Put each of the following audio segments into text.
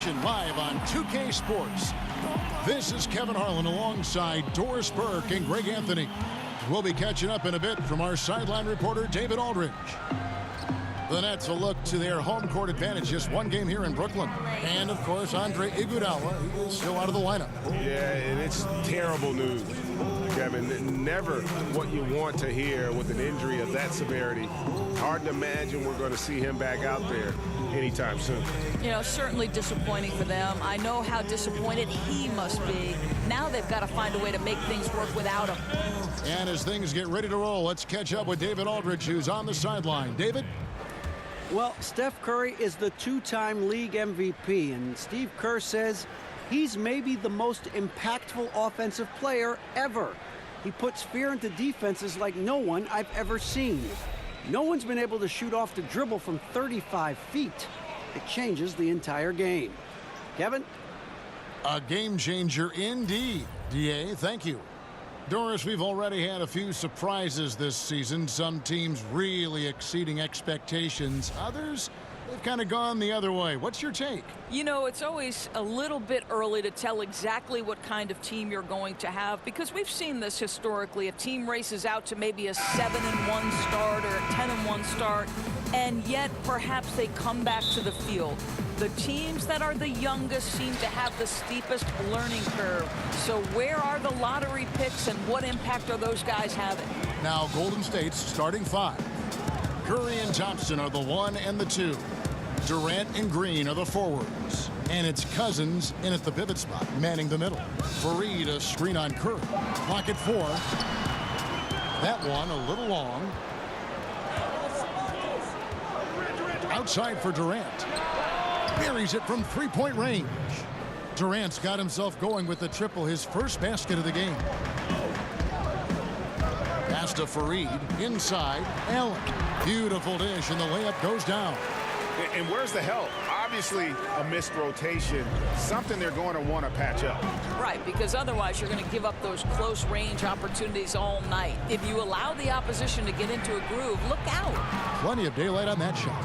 action live on 2K Sports. This is Kevin Harlan alongside Doris Burke and Greg Anthony. We'll be catching up in a bit from our sideline reporter, David Aldridge. The Nets will look to their home court advantage, just one game here in Brooklyn. And, of course, Andre Iguodala, he is still out of the lineup. Yeah, and it's terrible news, Kevin. Never what you want to hear with an injury of that severity. Hard to imagine we're going to see him back out there anytime soon. You know, certainly disappointing for them. I know how disappointed he must be. Now they've got to find a way to make things work without him. And as things get ready to roll, let's catch up with David Aldridge, who's on the sideline. David? Well, Steph Curry is the two-time league MVP, and Steve Kerr says he's maybe the most impactful offensive player ever. He puts fear into defenses like no one I've ever seen. No one's been able to shoot off the dribble from 35 feet. It changes the entire game. Kevin? A game changer indeed. DA, thank you. Doris, we've already had a few surprises this season. Some teams really exceeding expectations. Others, they've kind of gone the other way. What's your take? You know, it's always a little bit early to tell exactly what kind of team you're going to have, because we've seen this historically. A team races out to maybe a 7-1 start or a 10-1 start, and yet perhaps they come back to the field. The teams that are the youngest seem to have the steepest learning curve. So where are the lottery picks and what impact are those guys having? Now Golden State's starting five. Curry and Thompson are the 1 and the 2. Durant and Green are the forwards. And it's Cousins in at the pivot spot, manning the middle. Fareed a screen on Curry. Clock at 4. That one a little long. Outside for Durant. Buries it from three-point range. Durant's got himself going with the triple, his first basket of the game. Pass to Fareed, inside, Allen. Beautiful dish, and the layup goes down. And where's the help? Obviously, a missed rotation, something they're going to want to patch up. Right, because otherwise you're going to give up those close-range opportunities all night. If you allow the opposition to get into a groove, look out. Plenty of daylight on that shot.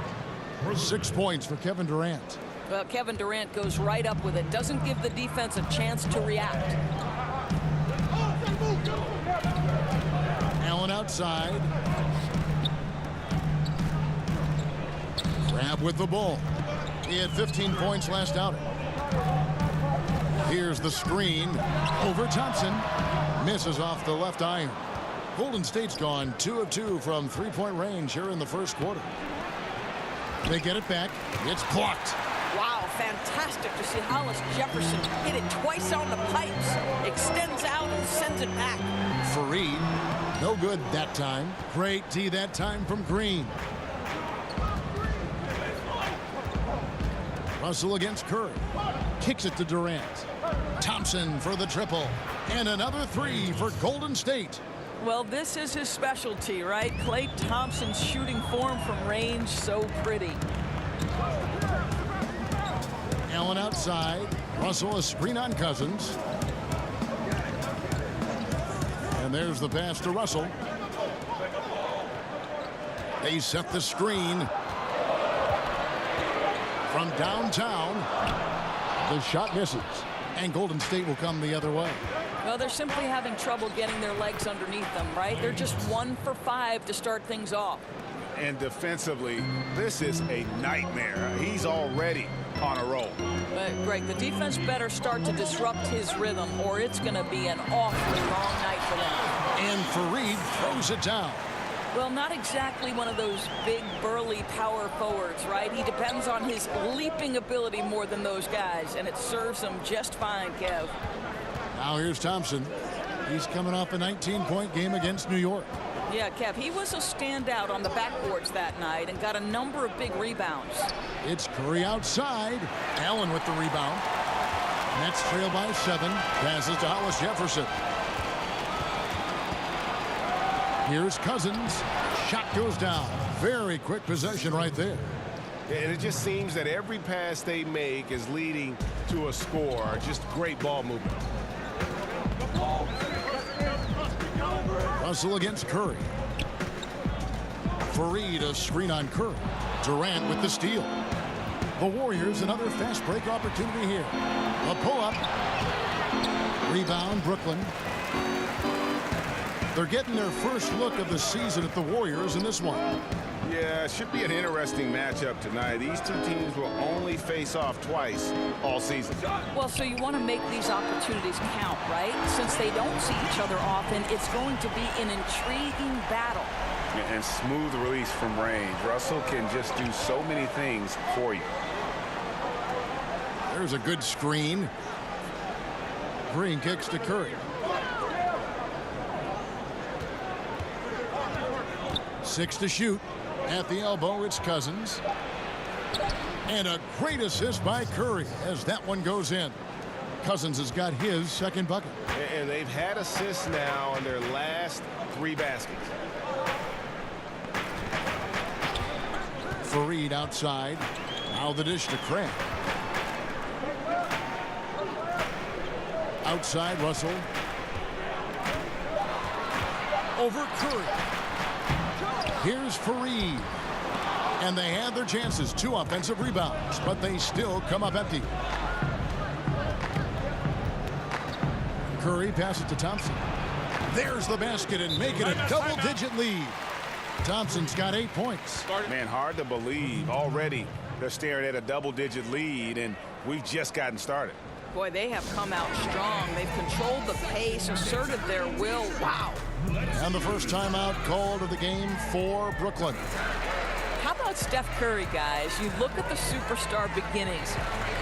6 points for Kevin Durant. Well, Kevin Durant goes right up with it. Doesn't give the defense a chance to react. Allen outside. Grab with the ball. He had 15 points last outing. Here's the screen. Over Thompson. Misses off the left iron. Golden State's gone 2 of 2 from three-point range here in the first quarter. They get it back. It's blocked. Wow, fantastic to see Hollis Jefferson hit it twice on the pipes. Extends out and sends it back. Fareed, no good that time. Great D that time from Green. Russell against Curry. Kicks it to Durant. Thompson for the triple. And another 3 for Golden State. Well, this is his specialty, right? Klay Thompson's shooting form from range, so pretty. Allen outside. Russell a screen on Cousins. And there's the pass to Russell. They set the screen. From downtown, the shot misses. And Golden State will come the other way. Well, they're simply having trouble getting their legs underneath them, right? They're just 1 for 5 to start things off. And defensively, this is a nightmare. He's already on a roll. But, Greg, the defense better start to disrupt his rhythm, or it's going to be an awfully long night for them. And Fareed throws it down. Well, not exactly one of those big, burly power forwards, right? He depends on his leaping ability more than those guys, and it serves him just fine, Kev. Now here's Thompson. He's coming off a 19-point game against New York. Yeah, Kev, he was a standout on the backboards that night and got a number of big rebounds. It's Curry outside. Allen with the rebound. Nets trail by 7. Passes to Hollis Jefferson. Here's Cousins. Shot goes down. Very quick possession right there. And it just seems that every pass they make is leading to a score. Just great ball movement. Russell against Curry. Fareed a screen on Curry. Durant with the steal. The Warriors, another fast break opportunity here. A pull-up. Rebound, Brooklyn. They're getting their first look of the season at the Warriors in this one. Yeah, it should be an interesting matchup tonight. These two teams will only face off twice all season. Well, so you want to make these opportunities count, right? Since they don't see each other often, it's going to be an intriguing battle. And smooth release from range. Russell can just do so many things for you. There's a good screen. Green kicks to Curry. 6 to shoot. At the elbow, it's Cousins. And a great assist by Curry as that one goes in. Cousins has got his second bucket. And they've had assists now in their last 3 baskets. Fareed outside. Now the dish to Craig. Outside, Russell. Over Curry. Here's Fareed. And they had their chances. 2 offensive rebounds, but they still come up empty. Curry passes to Thompson. There's the basket and make it a double-digit lead. Thompson's got 8 points. Man, hard to believe. Already they're staring at a double-digit lead, and we've just gotten started. Boy, they have come out strong. They've controlled the pace, asserted their will. Wow. And the first timeout called of the game for Brooklyn. How about Steph Curry, guys? You look at the superstar beginnings.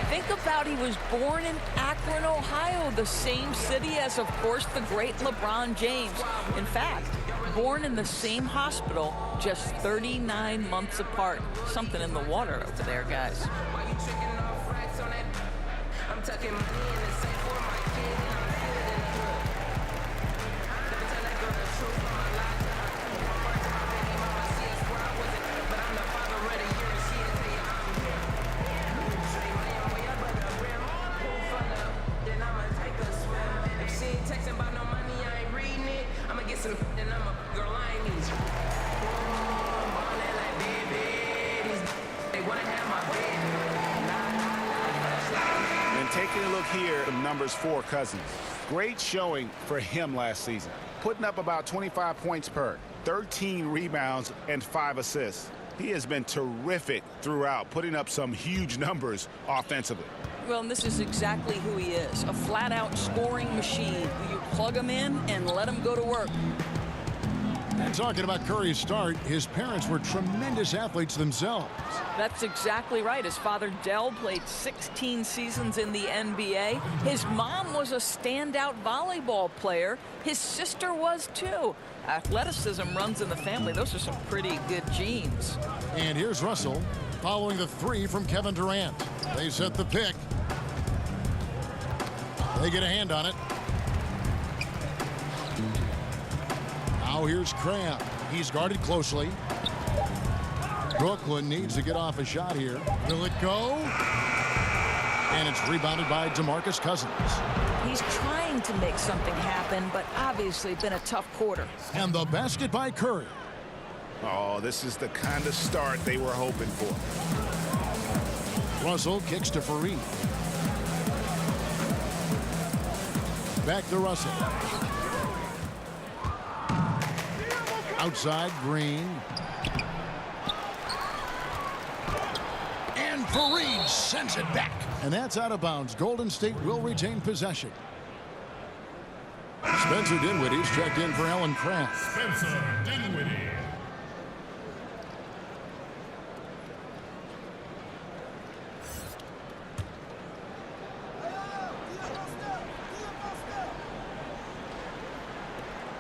Think about he was born in Akron, Ohio, the same city as, of course, the great LeBron James. In fact, born in the same hospital, just 39 months apart. Something in the water over there, guys. Taking a look here, the numbers for Cousins. Great showing for him last season. Putting up about 25 points per, 13 rebounds, and 5 assists. He has been terrific throughout, putting up some huge numbers offensively. Well, and this is exactly who he is, a flat-out scoring machine. You plug him in and let him go to work. And talking about Curry's start, his parents were tremendous athletes themselves. That's exactly right. His father, Dell, played 16 seasons in the NBA. His mom was a standout volleyball player. His sister was, too. Athleticism runs in the family. Those are some pretty good genes. And here's Russell following the 3 from Kevin Durant. They set the pick. They get a hand on it. Now here's Cram. He's guarded closely. Brooklyn needs to get off a shot here. Will it go? And it's rebounded by DeMarcus Cousins. He's trying to make something happen, but obviously been a tough quarter. And the basket by Curry. Oh, this is the kind of start they were hoping for. Russell kicks to Fareed. Back to Russell. Outside, Green. And Fareed sends it back. And that's out of bounds. Golden State will retain possession. Spencer Dinwiddie's checked in for Alan Kraft. Spencer Dinwiddie.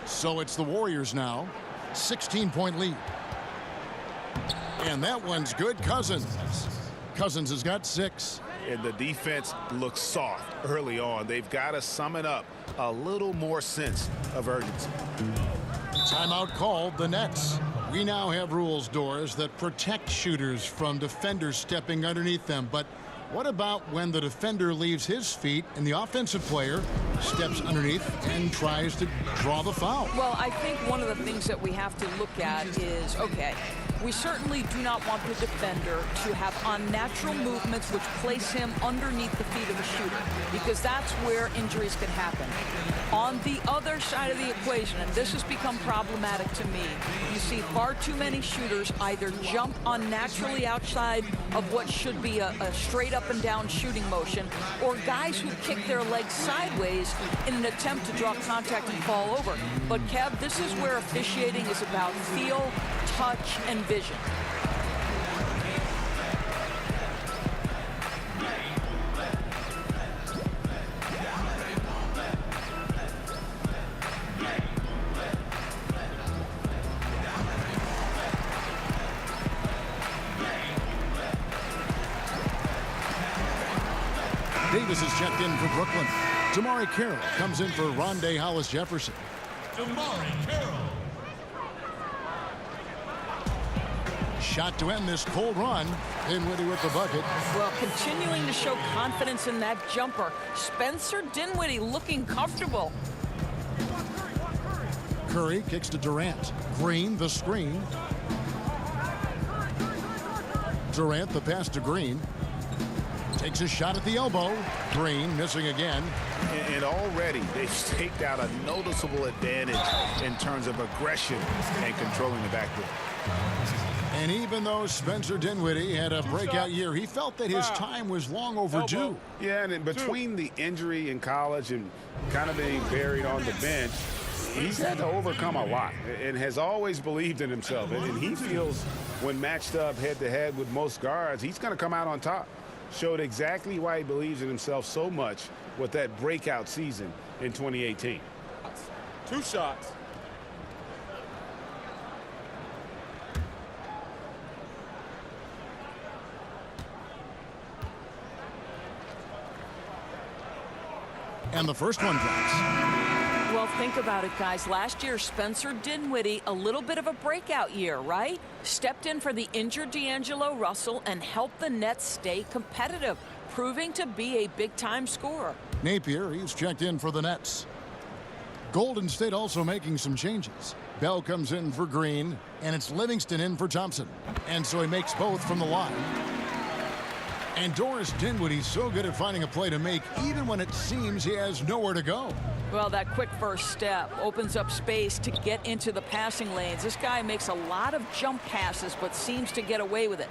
So it's the Warriors now. 16-point lead. And that one's good. Cousins. Cousins has got 6. And the defense looks soft early on. They've got to sum it up. A little more sense of urgency. Timeout called. The Nets. We now have rules, Doris, that protect shooters from defenders stepping underneath them. But what about when the defender leaves his feet and the offensive player steps underneath and tries to draw the foul? Well, I think one of the things that we have to look at is, okay, We certainly do not want the defender to have unnatural movements which place him underneath the feet of the shooter, because that's where injuries can happen. On the other side of the equation, and this has become problematic to me, you see far too many shooters either jump unnaturally outside of what should be a straight up and down shooting motion, or guys who kick their legs sideways in an attempt to draw contact and fall over. But Kev, this is where officiating is about feel, touch, and vision. Davis is checked in for Brooklyn. Damari Carroll comes in for Rondé Hollis-Jefferson. Damari Carroll. Shot to end this cold run. Dinwiddie with the bucket. Well, continuing to show confidence in that jumper. Spencer Dinwiddie looking comfortable. Curry kicks to Durant. Green, the screen. Durant, the pass to Green. Takes a shot at the elbow. Green missing again. And already they've staked out a noticeable advantage in terms of aggression and controlling the backcourt. And even though Spencer Dinwiddie had a breakout year, he felt that his time was long overdue. Yeah, and in between the injury in college and kind of being buried on the bench, he's had to overcome a lot and has always believed in himself. And he feels when matched up head-to-head with most guards, he's going to come out on top. Showed exactly why he believes in himself so much with that breakout season in 2018. 2 shots. And the first one drops. Well, think about it, guys. Last year, Spencer Dinwiddie, a little bit of a breakout year, right? Stepped in for the injured D'Angelo Russell and helped the Nets stay competitive, proving to be a big-time scorer. Napier, he's checked in for the Nets. Golden State also making some changes. Bell comes in for Green, and it's Livingston in for Thompson. And so he makes both from the line. And Doris Dinwiddie's so good at finding a play to make, even when it seems he has nowhere to go. Well, that quick first step opens up space to get into the passing lanes. This guy makes a lot of jump passes, but seems to get away with it.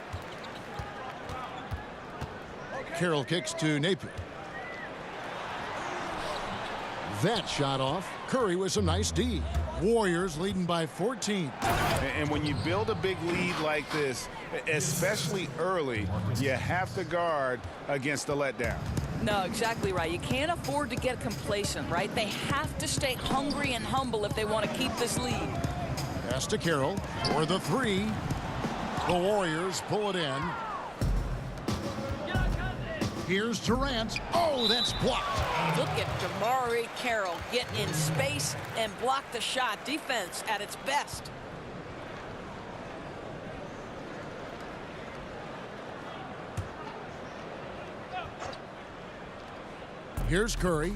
Carroll kicks to Napier. That shot off. Curry with some nice D. Warriors leading by 14. And when you build a big lead like this, especially early, you have to guard against the letdown. No, exactly right. You can't afford to get complacent, right? They have to stay hungry and humble if they want to keep this lead. Pass to Carroll for the 3. The Warriors pull it in. Here's Durant. Oh, that's blocked. Look at Damari Carroll get in space and block the shot. Defense at its best. Here's Curry.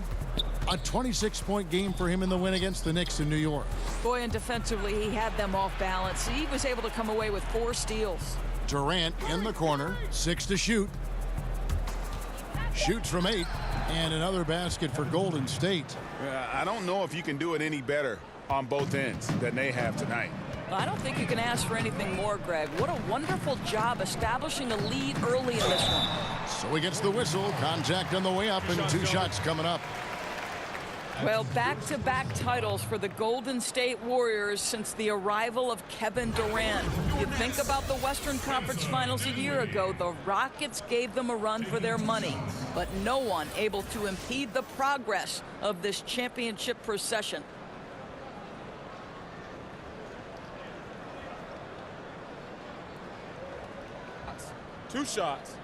A 26-point game for him in the win against the Knicks in New York. Boy, and defensively, he had them off balance. He was able to come away with 4 steals. Durant in the corner. 6 to shoot. Shoots from 8. And another basket for Golden State. I don't know if you can do it any better on both ends than they have tonight. I don't think you can ask for anything more, Greg. What a wonderful job establishing a lead early in this one. So he gets the whistle. Contact on the way up, and 2 shots coming up. Well, back-to-back titles for the Golden State Warriors since the arrival of Kevin Durant. You think about the Western Conference Finals a year ago, the Rockets gave them a run for their money, but no one able to impede the progress of this championship procession. Two shots.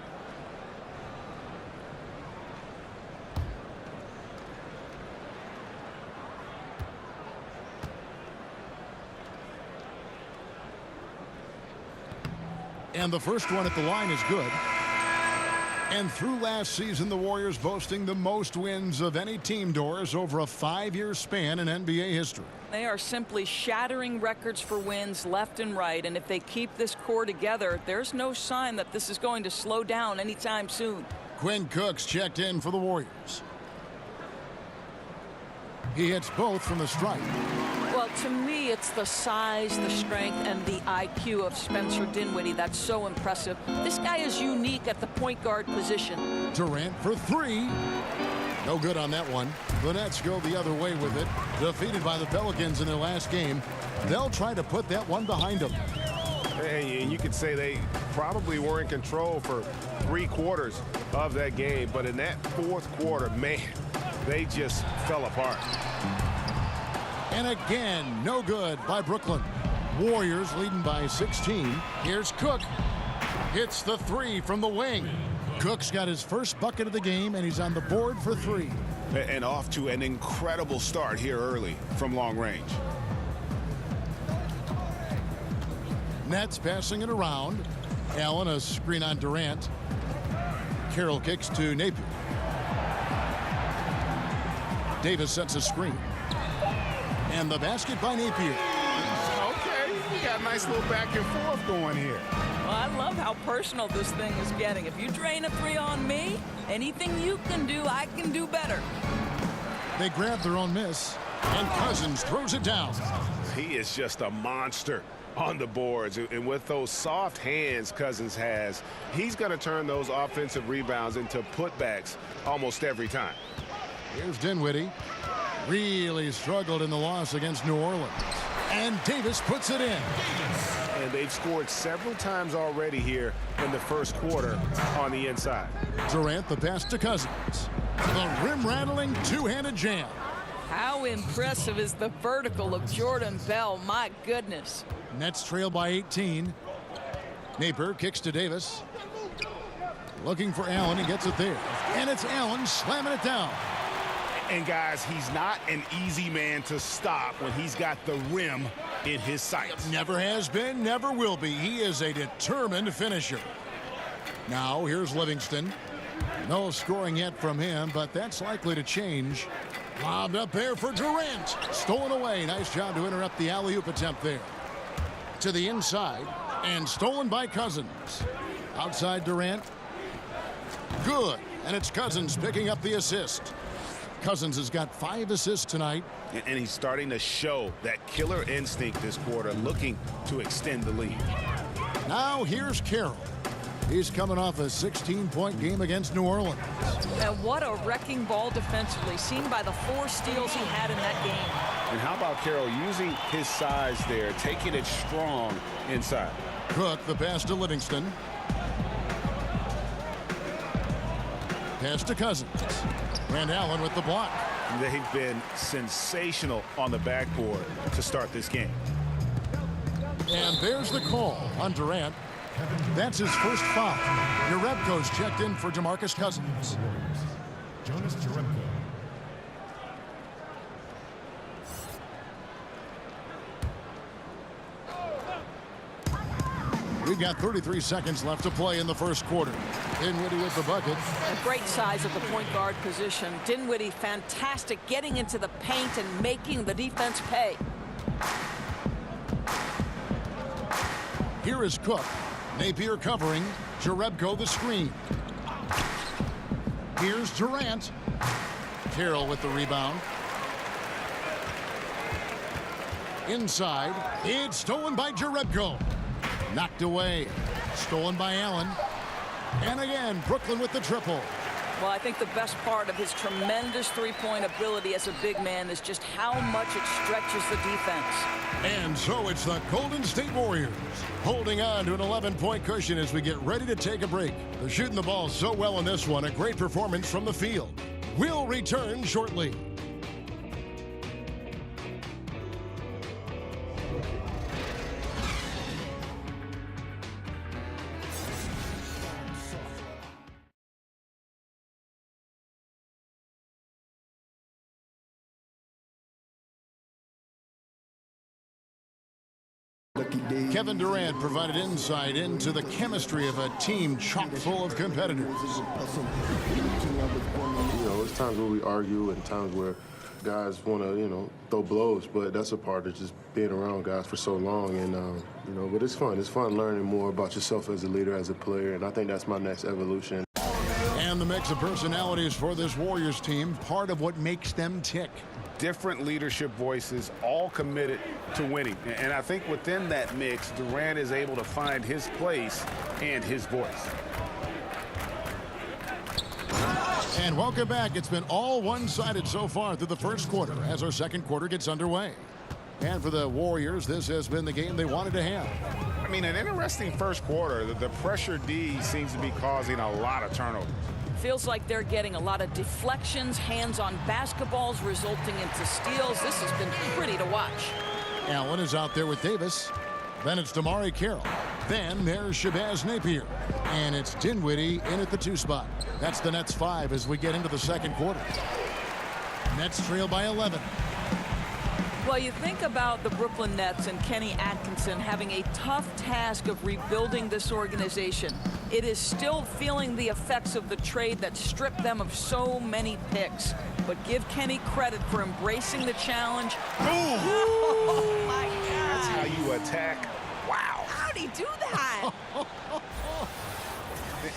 And the first one at the line is good. And through last season, the Warriors boasting the most wins of any team, Doris, over a 5-year span in NBA history. They are simply shattering records for wins left and right, and if they keep this core together, there's no sign that this is going to slow down anytime soon. Quinn Cook's checked in for the Warriors. He hits both from the stripe. Well, to me, it's the size, the strength, and the IQ of Spencer Dinwiddie that's so impressive. This guy is unique at the point guard position. Durant for three. No good on that one. The Nets go the other way with it. Defeated by the Pelicans in their last game. They'll try to put that one behind them. Hey, and you could say they probably were in control for 3/4 of that game, but in that fourth quarter, man, they just fell apart. And again, no good by Brooklyn. Warriors leading by 16. Here's Cook. Hits the three from the wing. Cook's got his first bucket of the game, and he's on the board for three. And off to an incredible start here early from long range. Nets passing it around. Allen, a screen on Durant. Carroll kicks to Napier. Davis sets a screen. And the basket by Napier. Okay, we got a nice little back and forth going here. Well, I love how personal this thing is getting. If you drain a three on me, anything you can do, I can do better. They grab their own miss, and Cousins throws it down. He is just a monster on the boards, and with those soft hands Cousins has, he's going to turn those offensive rebounds into putbacks almost every time. Here's Dinwiddie. Really struggled in the loss against New Orleans. And Davis puts it in. And they've scored several times already here in the first quarter on the inside. Durant the pass to Cousins. The rim-rattling two-handed jam. How impressive is the vertical of Jordan Bell? My goodness. Nets trail by 18. Napier kicks to Davis. Looking for Allen. He gets it there. And it's Allen slamming it down. And guys, he's not an easy man to stop when he's got the rim in his sights. Never has been, never will be. He is a determined finisher. Now here's Livingston. No scoring yet from him, but that's likely to change. Lobbed up there for Durant. Stolen away. Nice job to interrupt the alley-oop attempt there. To the inside, and stolen by Cousins. Outside Durant. Good, and it's Cousins picking up the assist. Cousins has got 5 assists tonight. And he's starting to show that killer instinct this quarter, looking to extend the lead. Now here's Carroll. He's coming off a 16-point game against New Orleans. And what a wrecking ball defensively, seen by the 4 steals he had in that game. And how about Carroll using his size there, taking it strong inside. Cook the pass to Livingston. Pass to Cousins. And Allen with the block. They've been sensational on the backboard to start this game. And there's the call on Durant. That's his first foul. Jerebko's checked in for DeMarcus Cousins. Jonas Jerebko. We've got 33 seconds left to play in the first quarter. Dinwiddie with the bucket. A great size at the point guard position. Dinwiddie fantastic getting into the paint and making the defense pay. Here is Cook. Napier covering. Jerebko the screen. Here's Durant. Carroll with the rebound. Inside. It's stolen by Jerebko. Knocked away. Stolen by Allen. And again, Brooklyn with the triple. Well, I think the best part of his tremendous three-point ability as a big man is just how much it stretches the defense. And so it's the Golden State Warriors holding on to an 11-point cushion as we get ready to take a break. They're shooting the ball so well in this one. A great performance from the field. We'll return shortly. Kevin Durant provided insight into the chemistry of a team chock full of competitors. There's times where we argue and times where guys want to, throw blows, but that's a part of just being around guys for so long. And, but it's fun. It's fun learning more about yourself as a leader, as a player, and I think that's my next evolution. And the mix of personalities for this Warriors team, part of what makes them tick. Different leadership voices, all committed to winning. And I think within that mix, Durant is able to find his place and his voice. And welcome back. It's been all one-sided so far through the first quarter as our second quarter gets underway. And for the Warriors, this has been the game they wanted to have. I mean, an interesting first quarter. The pressure D seems to be causing a lot of turnovers. Feels like they're getting a lot of deflections, hands-on basketballs resulting into steals. This has been pretty to watch. Allen is out there with Davis. Then it's Damari Carroll. Then there's Shabazz Napier. And it's Dinwiddie in at the 2 spot. That's the Nets 5 as we get into the second quarter. Nets trail by 11. Well, you think about the Brooklyn Nets and Kenny Atkinson having a tough task of rebuilding this organization. It is still feeling the effects of the trade that stripped them of so many picks. But give Kenny credit for embracing the challenge. Boom! Oh, my God. That's how you attack. Wow. How'd he do that?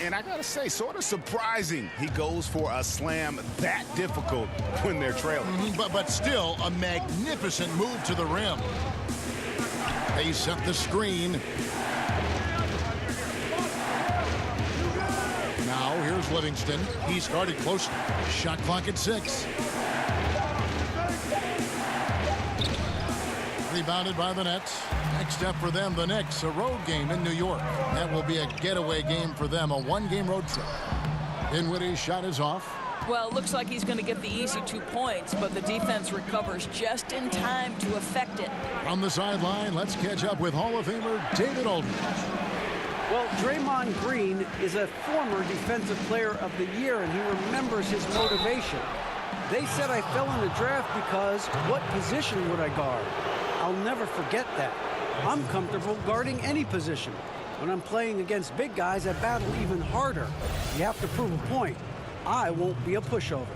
And I got to say, sort of surprising he goes for a slam that difficult when they're trailing. But still a magnificent move to the rim. They set the screen. Now here's Livingston. He started close. Shot clock at 6. Rebounded by the Nets. Next step for them, the Knicks, a road game in New York. That will be a getaway game for them, a one-game road trip. Dinwiddie's shot is off. Well, it looks like he's going to get the easy 2 points, but the defense recovers just in time to affect it. From the sideline, let's catch up with Hall of Famer David Aldridge. Well, Draymond Green is a former Defensive Player of the Year, and he remembers his motivation. They said I fell in the draft because what position would I guard? I'll never forget that. I'm comfortable guarding any position. When I'm playing against big guys, I battle even harder. You have to prove a point. I won't be a pushover.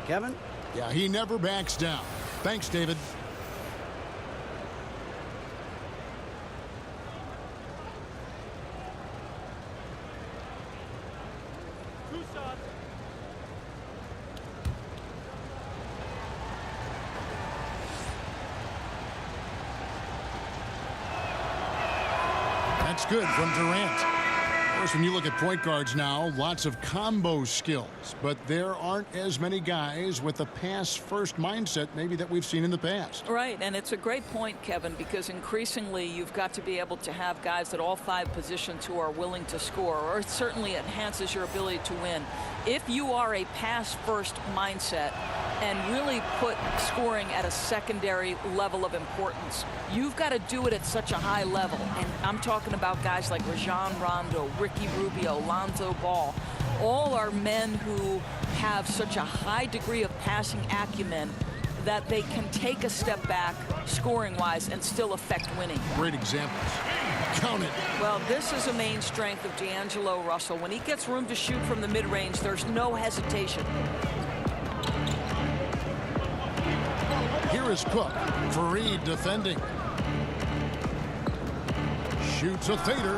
Kevin? Yeah, he never backs down. Thanks, David. That's good from Durant. Of course, when you look at point guards now, lots of combo skills, but there aren't as many guys with the pass-first mindset maybe that we've seen in the past. Right, and it's a great point, Kevin, because increasingly you've got to be able to have guys at all 5 positions who are willing to score, or it certainly enhances your ability to win. If you are a pass-first mindset and really put scoring at a secondary level of importance, you've got to do it at such a high level. And I'm talking about guys like Rajon Rondo, Ricky Rubio, Lonzo Ball. All are men who have such a high degree of passing acumen that they can take a step back scoring-wise and still affect winning. Great examples. Count it. Well, this is a main strength of D'Angelo Russell. When he gets room to shoot from the mid-range, there's no hesitation. Here is Cook. Fareed defending. Shoots a fader.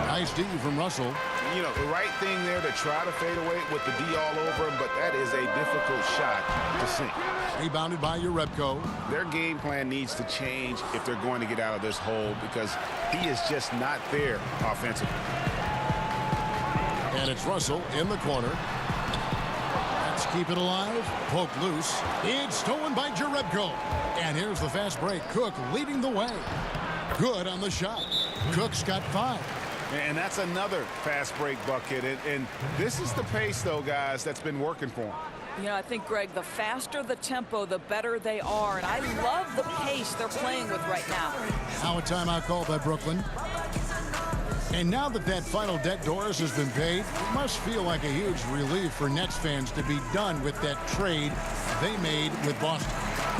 Nice D from Russell. You know, the right thing there to try to fade away with the D all over him, but that is a difficult shot to sink. Rebounded by Urebko. Their game plan needs to change if they're going to get out of this hole because he is just not there offensively. And it's Russell in the corner. Let's keep it alive. Poke loose. It's stolen by Urebko. And here's the fast break. Cook leading the way. Good on the shot. Cook's got 5. And that's another fast break bucket. And this is the pace, though, guys, that's been working for him. You know, I think, Greg, the faster the tempo, the better they are. And I love the pace they're playing with right now. Now a timeout call by Brooklyn. And now that that final debt, Doris, has been paid, it must feel like a huge relief for Nets fans to be done with that trade they made with Boston.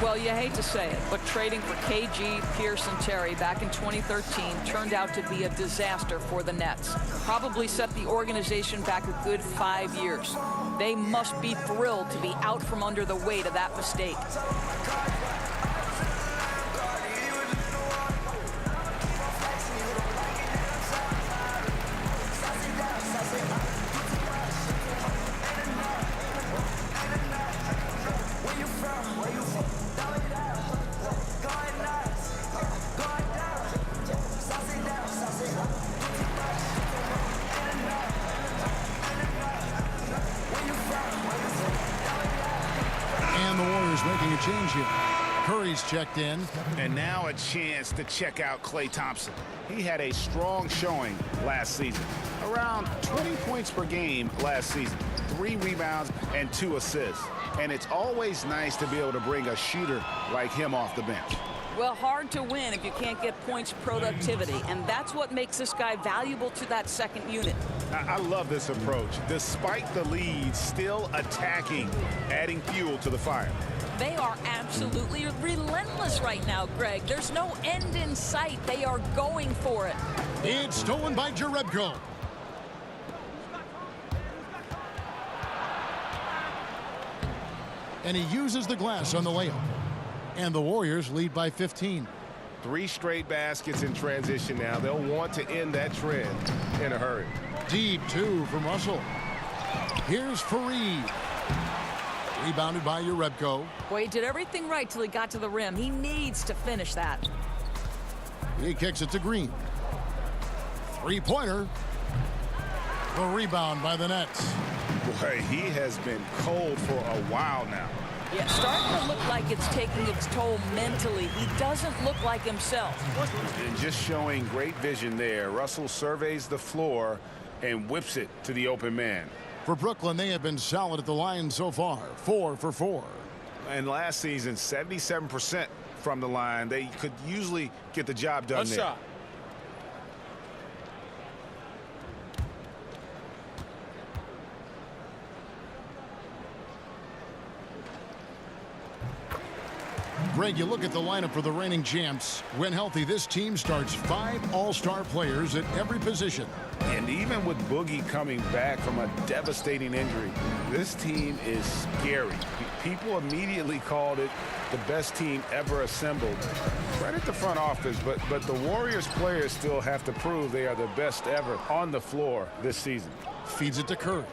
Well, you hate to say it, but trading for KG, Pierce, and Terry back in 2013 turned out to be a disaster for the Nets. Probably set the organization back a good 5 years. They must be thrilled to be out from under the weight of that mistake. And the Warriors making a change here. Curry's checked in. And now a chance to check out Klay Thompson. He had a strong showing last season. Around 20 points per game last season. 3 rebounds and 2 assists. And it's always nice to be able to bring a shooter like him off the bench. Well, hard to win if you can't get points productivity, and that's what makes this guy valuable to that second unit. I love this approach. Despite the lead, still attacking, adding fuel to the fire. They are absolutely relentless right now, Greg. There's no end in sight. They are going for it. It's stolen by Jerebko. And he uses the glass on the layup. And the Warriors lead by 15. 3 straight baskets in transition now. They'll want to end that trend in a hurry. Deep 2 from Russell. Here's Fareed. Rebounded by Jerebko. Boy, he did everything right till he got to the rim. He needs to finish that. He kicks it to Green. 3-pointer. The rebound by the Nets. Boy, he has been cold for a while now. Yeah, starting to look like it's taking its toll mentally. He doesn't look like himself. And just showing great vision there. Russell surveys the floor and whips it to the open man. For Brooklyn, they have been solid at the line so far. 4 for 4. And last season, 77% from the line. They could usually get the job done there. Shot. Greg, you look at the lineup for the reigning champs. When healthy, this team starts 5 all-star players at every position. And even with Boogie coming back from a devastating injury, this team is scary. People immediately called it the best team ever assembled. Credit the front office, but the Warriors players still have to prove they are the best ever on the floor this season. Feeds it to Curry.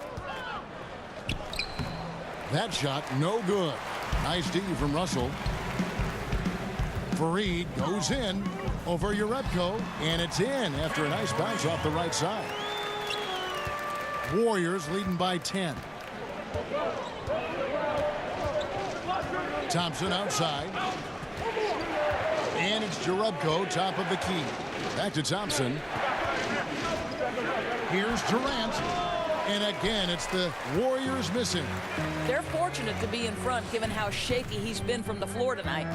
That shot, no good. Nice D from Russell. Fareed goes in over Jerebko, and it's in after a nice bounce off the right side. Warriors leading by 10. Thompson outside. And it's Jerebko, top of the key. Back to Thompson. Here's Durant. And again, it's the Warriors missing. They're fortunate to be in front given how shaky he's been from the floor tonight.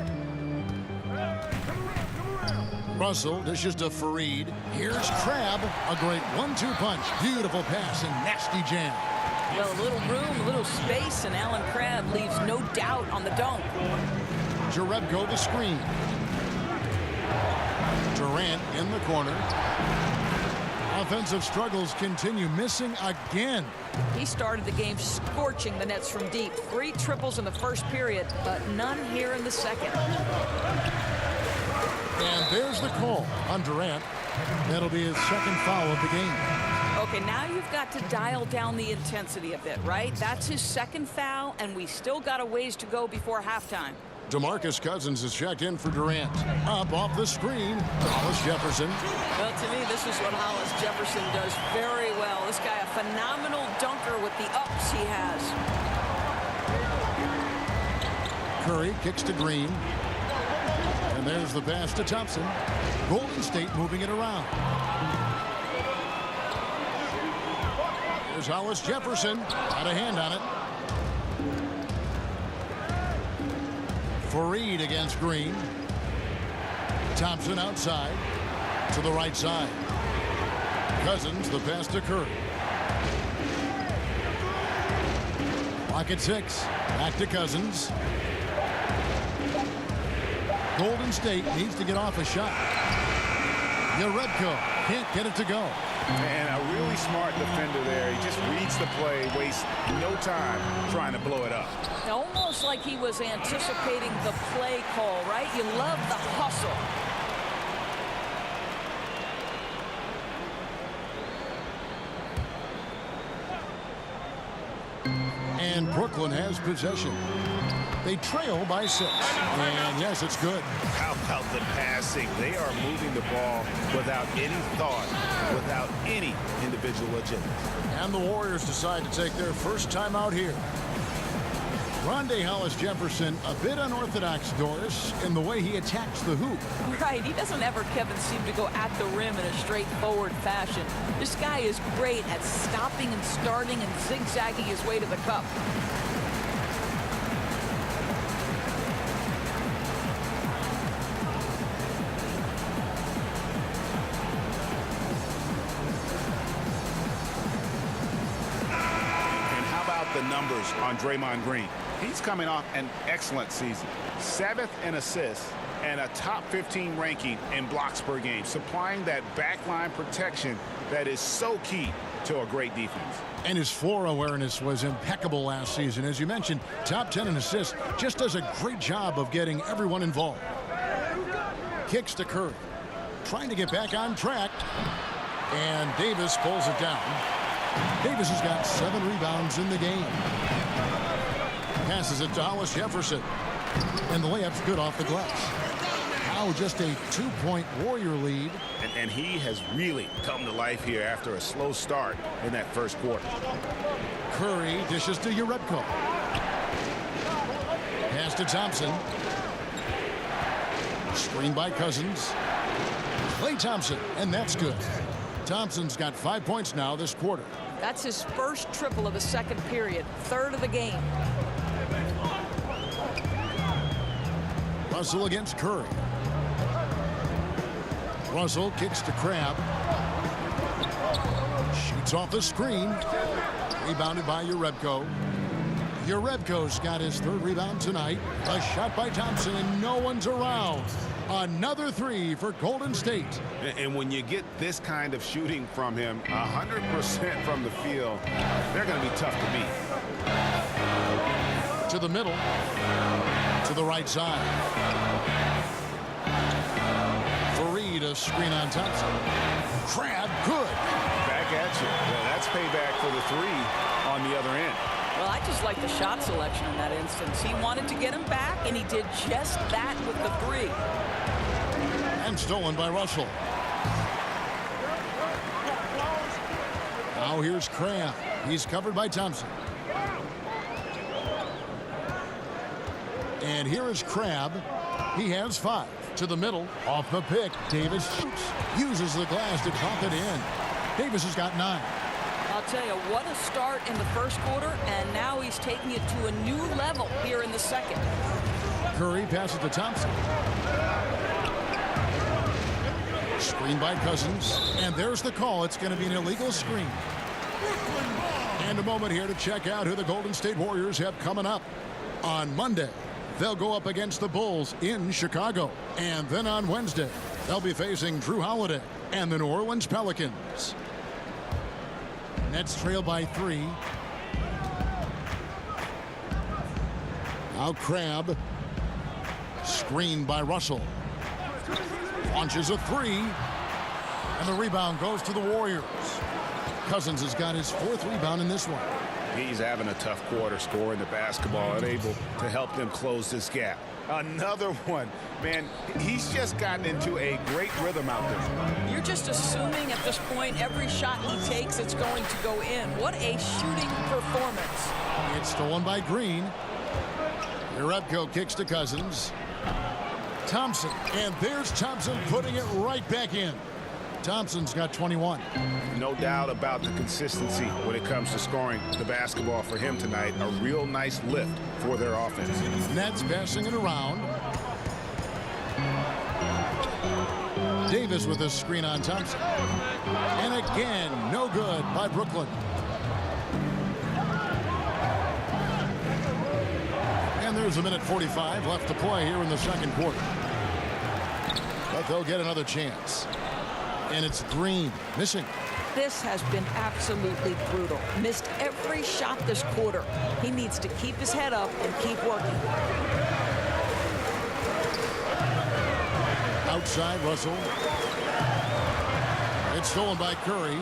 Russell dishes to Fareed. Here's Crabbe. A great 1-2 punch. Beautiful pass and nasty jam. Well, a little room, a little space, and Allen Crabbe leaves no doubt on the dunk. Jerebko the screen. Durant in the corner. Offensive struggles continue, missing again. He started the game scorching the Nets from deep. 3 triples in the first period, but none here in the second. And there's the call on Durant. That'll be his second foul of the game. Okay, now you've got to dial down the intensity a bit, right? That's his second foul, and we still got a ways to go before halftime. DeMarcus Cousins is checked in for Durant. Up off the screen, Hollis Jefferson. Well, to me, this is what Hollis Jefferson does very well. This guy, a phenomenal dunker with the ups he has. Curry kicks to Green. And there's the pass to Thompson. Golden State moving it around. Here's Hollis Jefferson. Got a hand on it. Fareed against Green. Thompson outside to the right side. Cousins, the pass to Curry. Clock at 6. Back to Cousins. Golden State needs to get off a shot. Yaredko can't get it to go. And a really smart defender there. He just reads the play, wastes no time trying to blow it up. Almost like he was anticipating the play call, right? You love the hustle. And Brooklyn has possession. They trail by 6. And yes, it's good. How about the passing? They are moving the ball without any thought, without any individual agility. And the Warriors decide to take their first time out here. Rondé Hollis-Jefferson, a bit unorthodox, Doris, in the way he attacks the hoop. Right, he doesn't ever, Kevin, seem to go at the rim in a straightforward fashion. This guy is great at stopping and starting and zigzagging his way to the cup. The numbers on Draymond Green. He's coming off an excellent season. 7th in assists and a top 15 ranking in blocks per game, supplying that backline protection that is so key to a great defense. And his floor awareness was impeccable last season. As you mentioned, top 10 in assists, just does a great job of getting everyone involved. Kicks to Curry. Trying to get back on track. And Davis pulls it down. Davis has got 7 rebounds in the game. Passes it to Hollis-Jefferson. And the layup's good off the glass. Now just a 2-point Warrior lead. And he has really come to life here after a slow start in that first quarter. Curry dishes to Yaredko. Pass to Thompson. Screen by Cousins. Klay Thompson, and that's good. Thompson's got 5 points now this quarter. That's his first triple of the second period, 3rd of the game. Russell against Curry. Russell kicks to Crabbe. Shoots off the screen. Rebounded by Yaredko. Yaredko's got his 3rd rebound tonight. A shot by Thompson, and no one's around. Another 3 for Golden State. And when you get this kind of shooting from him, 100% from the field, they're going to be tough to beat. To the middle. To the right side. Fareed, a screen on Thompson. Crabbe, good. Back at you. Yeah, that's payback for the 3 on the other end. Well, I just like the shot selection in that instance. He wanted to get him back, and he did just that with the 3. And stolen by Russell. Now here's Crabbe. He's covered by Thompson. And here is Crabbe. He has 5. To the middle. Off the pick. Davis shoots. Uses the glass to drop it in. Davis has got 9. I'll tell you, what a start in the first quarter, and now he's taking it to a new level here in the second. Curry passes to Thompson. Screen by Cousins. And there's the call. It's going to be an illegal screen. And a moment here to check out who the Golden State Warriors have coming up. On Monday, they'll go up against the Bulls in Chicago. And then on Wednesday, they'll be facing Drew Holiday and the New Orleans Pelicans. Nets trail by 3. Now Crabbe. Screened by Russell. Launches a 3. And the rebound goes to the Warriors. Cousins has got his 4th rebound in this one. He's having a tough quarter scoring the basketball, unable to help them close this gap. Another one. Man, he's just gotten into a great rhythm out there. You're just assuming at this point every shot he takes, it's going to go in. What a shooting performance. It's stolen by Green. Yaredko kicks to Cousins. Thompson, and there's Thompson putting it right back in. Thompson's got 21. No doubt about the consistency when it comes to scoring the basketball for him tonight. A real nice lift for their offense. Nets passing it around. Davis with a screen on Thompson. And again, no good by Brooklyn. And there's a minute 45 left to play here in the second quarter. But they'll get another chance. And it's Green missing. This has been absolutely brutal. Missed every shot this quarter. He needs to keep his head up and keep working. Outside, Russell. It's stolen by Curry.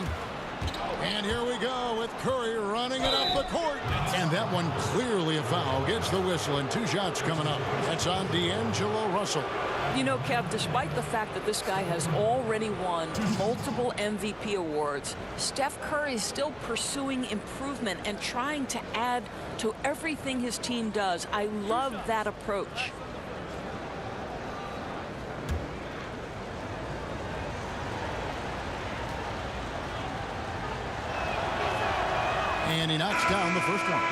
And here we go with Curry running it up the court. And that one clearly a foul. Gets the whistle and 2 shots coming up. That's on D'Angelo Russell. You know, Kev, despite the fact that this guy has already won multiple MVP awards, Steph Curry is still pursuing improvement and trying to add to everything his team does. I love that approach. And he knocks down the first one.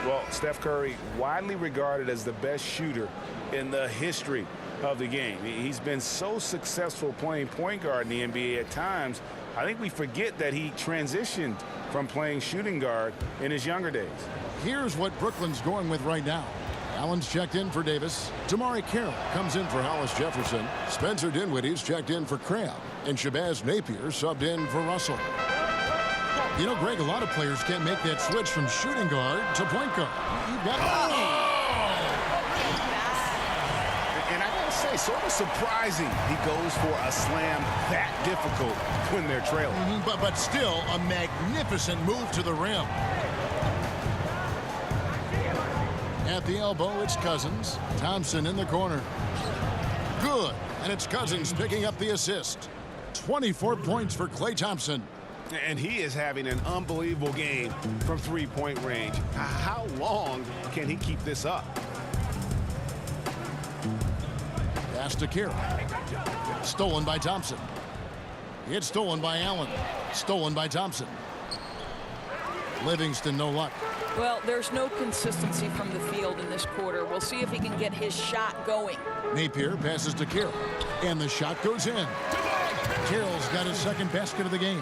Well, Steph Curry, widely regarded as the best shooter in the history of the game. He's been so successful playing point guard in the NBA at times. I think we forget that he transitioned from playing shooting guard in his younger days. Here's what Brooklyn's going with right now. Allen's checked in for Davis. Tamari Carroll comes in for Hollis Jefferson. Spencer Dinwiddie's checked in for Crabb. And Shabazz Napier subbed in for Russell. You know, Greg, a lot of players can't make that switch from shooting guard to point guard. You've got And I gotta say, sort of surprising he goes for a slam that difficult when they're trailing. But still a magnificent move to the rim. At the elbow, it's Cousins. Thompson in the corner. Good. And it's Cousins picking up the assist. 24 points for Klay Thompson. And he is having an unbelievable game from three-point range. How long can he keep this up? Pass to Carroll. Stolen by Thompson. It's stolen by Allen. Stolen by Thompson. Livingston, no luck. Well, there's no consistency from the field in this quarter. We'll see if he can get his shot going. Napier passes to Carroll. And the shot goes in. Carroll's got his second basket of the game.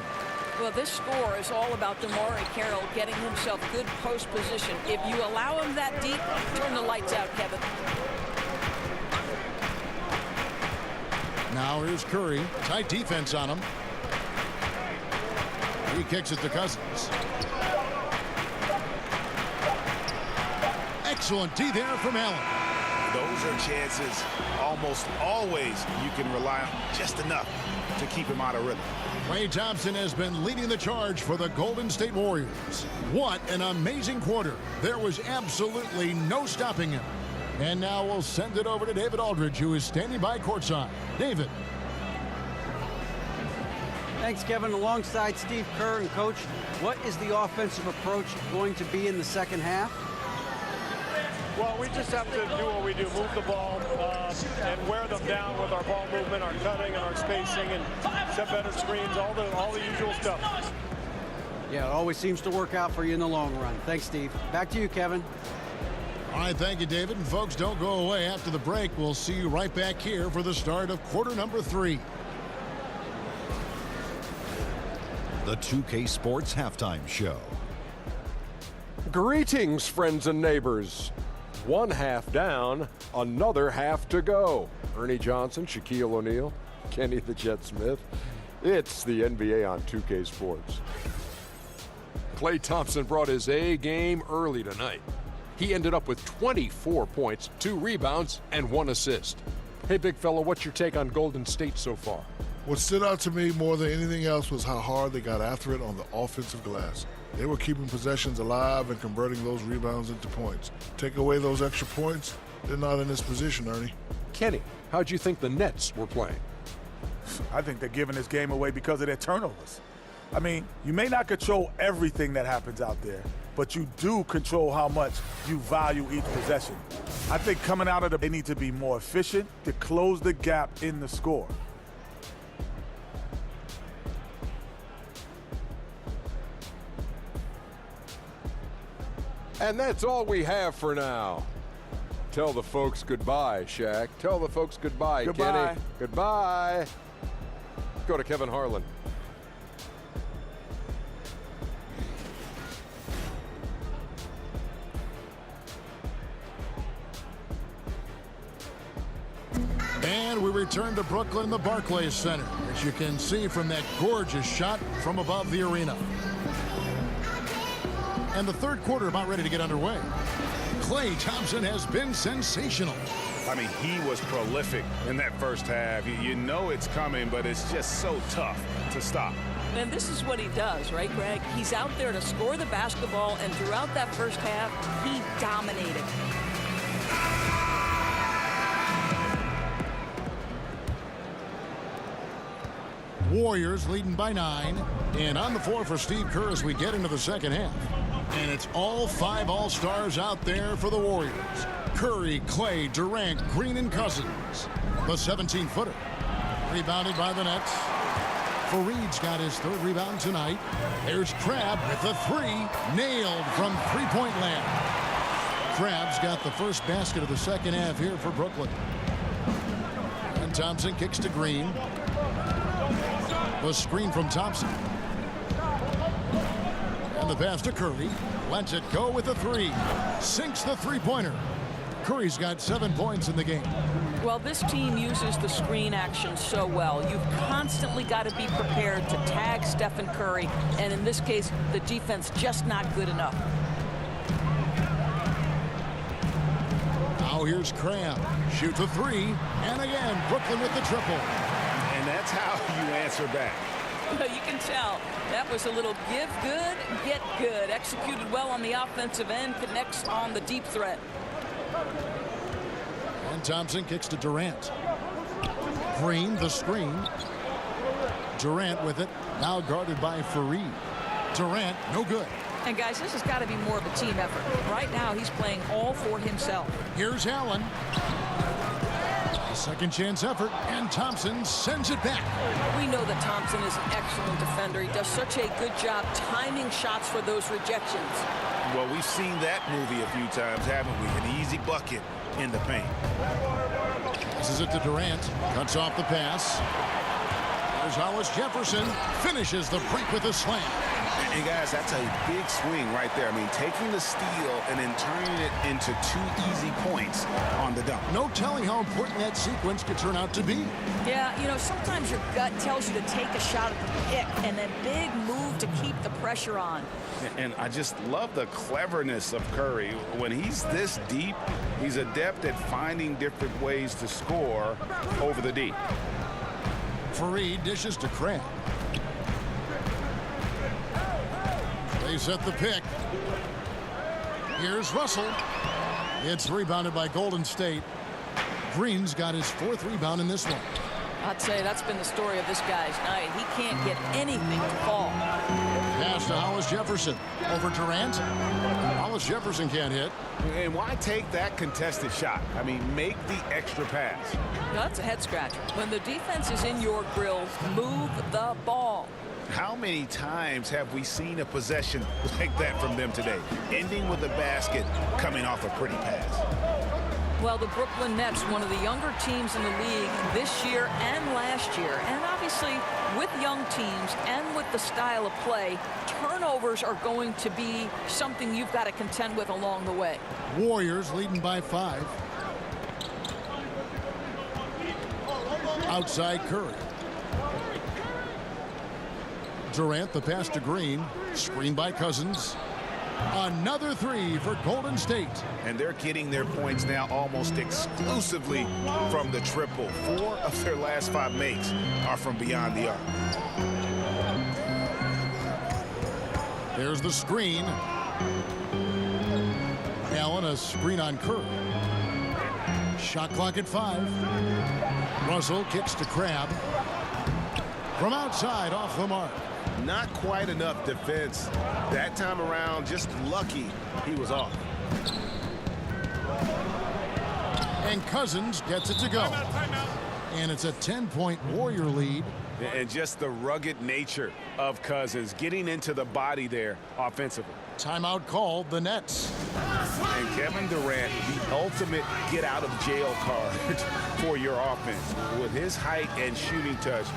Well, this score is all about DeMarre Carroll getting himself good post position. If you allow him that deep, turn the lights out, Kevin. Now here's Curry. Tight defense on him. He kicks it to Cousins. Excellent D there from Allen. Those are chances almost always you can rely on just enough to keep him out of rhythm. Klay Thompson has been leading the charge for the Golden State Warriors. What an amazing quarter. There was absolutely no stopping him. And now we'll send it over to David Aldridge, who is standing by courtside. David. Thanks, Kevin. Alongside Steve Kerr and Coach, what is the offensive approach going to be in the second half? Well, we just have to do what we do, move the ball and wear them down with our ball movement, our cutting, and our spacing, and set better screens, all the usual stuff. Yeah, it always seems to work out for you in the long run. Thanks, Steve. Back to you, Kevin. All right, thank you, David. And folks, don't go away. After the break, we'll see you right back here for the start of quarter number 3. The 2K Sports Halftime Show. Greetings, friends and neighbors. One half down, another half to go. Ernie Johnson, Shaquille O'Neal, Kenny the Jet Smith. It's the NBA on 2K Sports. Klay Thompson brought his A game early tonight. He ended up with 24 points, 2 rebounds, and 1 assist. Hey, big fella, what's your take on Golden State so far? What stood out to me more than anything else was how hard they got after it on the offensive glass. They were keeping possessions alive and converting those rebounds into points. Take away those extra points, they're not in this position, Ernie. Kenny, how'd you think the Nets were playing? I think they're giving this game away because of their turnovers. I mean, you may not control everything that happens out there, but you do control how much you value each possession. I think coming out of they need to be more efficient to close the gap in the score. And that's all we have for now. Tell the folks goodbye, Shaq. Tell the folks goodbye, Goodbye. Kenny. Goodbye. Go to Kevin Harlan. And we're we return to Brooklyn, the Barclays Center, as you can see from that gorgeous shot from above the arena. And the third quarter about ready to get underway. Klay Thompson has been sensational. I mean, he was prolific in that first half. You know it's coming, but it's just so tough to stop. And this is what he does, right, Greg? He's out there to score the basketball, and throughout that first half, he dominated. Warriors leading by 9. And on the floor for Steve Kerr as we get into the second half. And it's all 5 All-Stars out there for the Warriors. Curry, Klay, Durant, Green, and Cousins. The 17-footer. Rebounded by the Nets. Fareed's got his 3rd rebound tonight. There's Crabbe with the 3. Nailed from three-point land. Crabbe's got the first basket of the second half here for Brooklyn. And Thompson kicks to Green. The screen from Thompson. And the pass to Curry. Lets it go with the 3. Sinks the three-pointer. Curry's got 7 points in the game. Well, this team uses the screen action so well. You've constantly got to be prepared to tag Stephen Curry. And in this case, the defense just not good enough. Now here's Crabbe. Shoots a 3. And again, Brooklyn with the triple. And that's how you answer back. You can tell that was a little give good, get good. Executed well on the offensive end, connects on the deep threat. And Thompson kicks to Durant. Green, the screen. Durant with it. Now guarded by Fareed. Durant, no good. And guys, this has got to be more of a team effort. Right now, he's playing all for himself. Here's Allen. A second chance effort, and Thompson sends it back. We know that Thompson is an excellent defender. He does such a good job timing shots for those rejections. Well, we've seen that movie a few times, haven't we? An easy bucket in the paint. This is it to Durant. Cuts off the pass. There's Hollis Jefferson. Finishes the break with a slam. And guys, that's a big swing right there. I mean, taking the steal and then turning it into 2 easy points on the dunk. No telling how important that sequence could turn out to be. Yeah, you know, sometimes your gut tells you to take a shot at the pick and then big move to keep the pressure on. And I just love the cleverness of Curry. When he's this deep, he's adept at finding different ways to score over the deep. Fareed dishes to Crabbe. They set the pick. Here's Russell. It's rebounded by Golden State. Green's got his 4th rebound in this one. I'd say that's been the story of this guy's night. He can't get anything to fall. Pass to Hollis Jefferson. Over Durant. Hollis Jefferson can't hit. And why take that contested shot? I mean, make the extra pass. That's a head scratcher. When the defense is in your grill, move the ball. How many times have we seen a possession like that from them today? Ending with a basket, coming off a pretty pass. Well, the Brooklyn Nets, one of the younger teams in the league this year and last year. And obviously, with young teams and with the style of play, turnovers are going to be something you've got to contend with along the way. Warriors leading by 5. Outside Curry. Durant, the pass to Green. Screen by Cousins. Another 3 for Golden State. And they're getting their points now almost exclusively from the triple. 4 of their last 5 makes are from beyond the arc. There's the screen. Allen, a screen on Curry. Shot clock at 5. Russell kicks to Crabbe. From outside, off the mark. Not quite enough defense that time around. Just lucky he was off. And Cousins gets it to go. And it's a 10-point Warrior lead. And just the rugged nature of Cousins getting into the body there offensively. Timeout called, the Nets. And Kevin Durant, the ultimate get-out-of-jail card for your offense. With his height and shooting touch,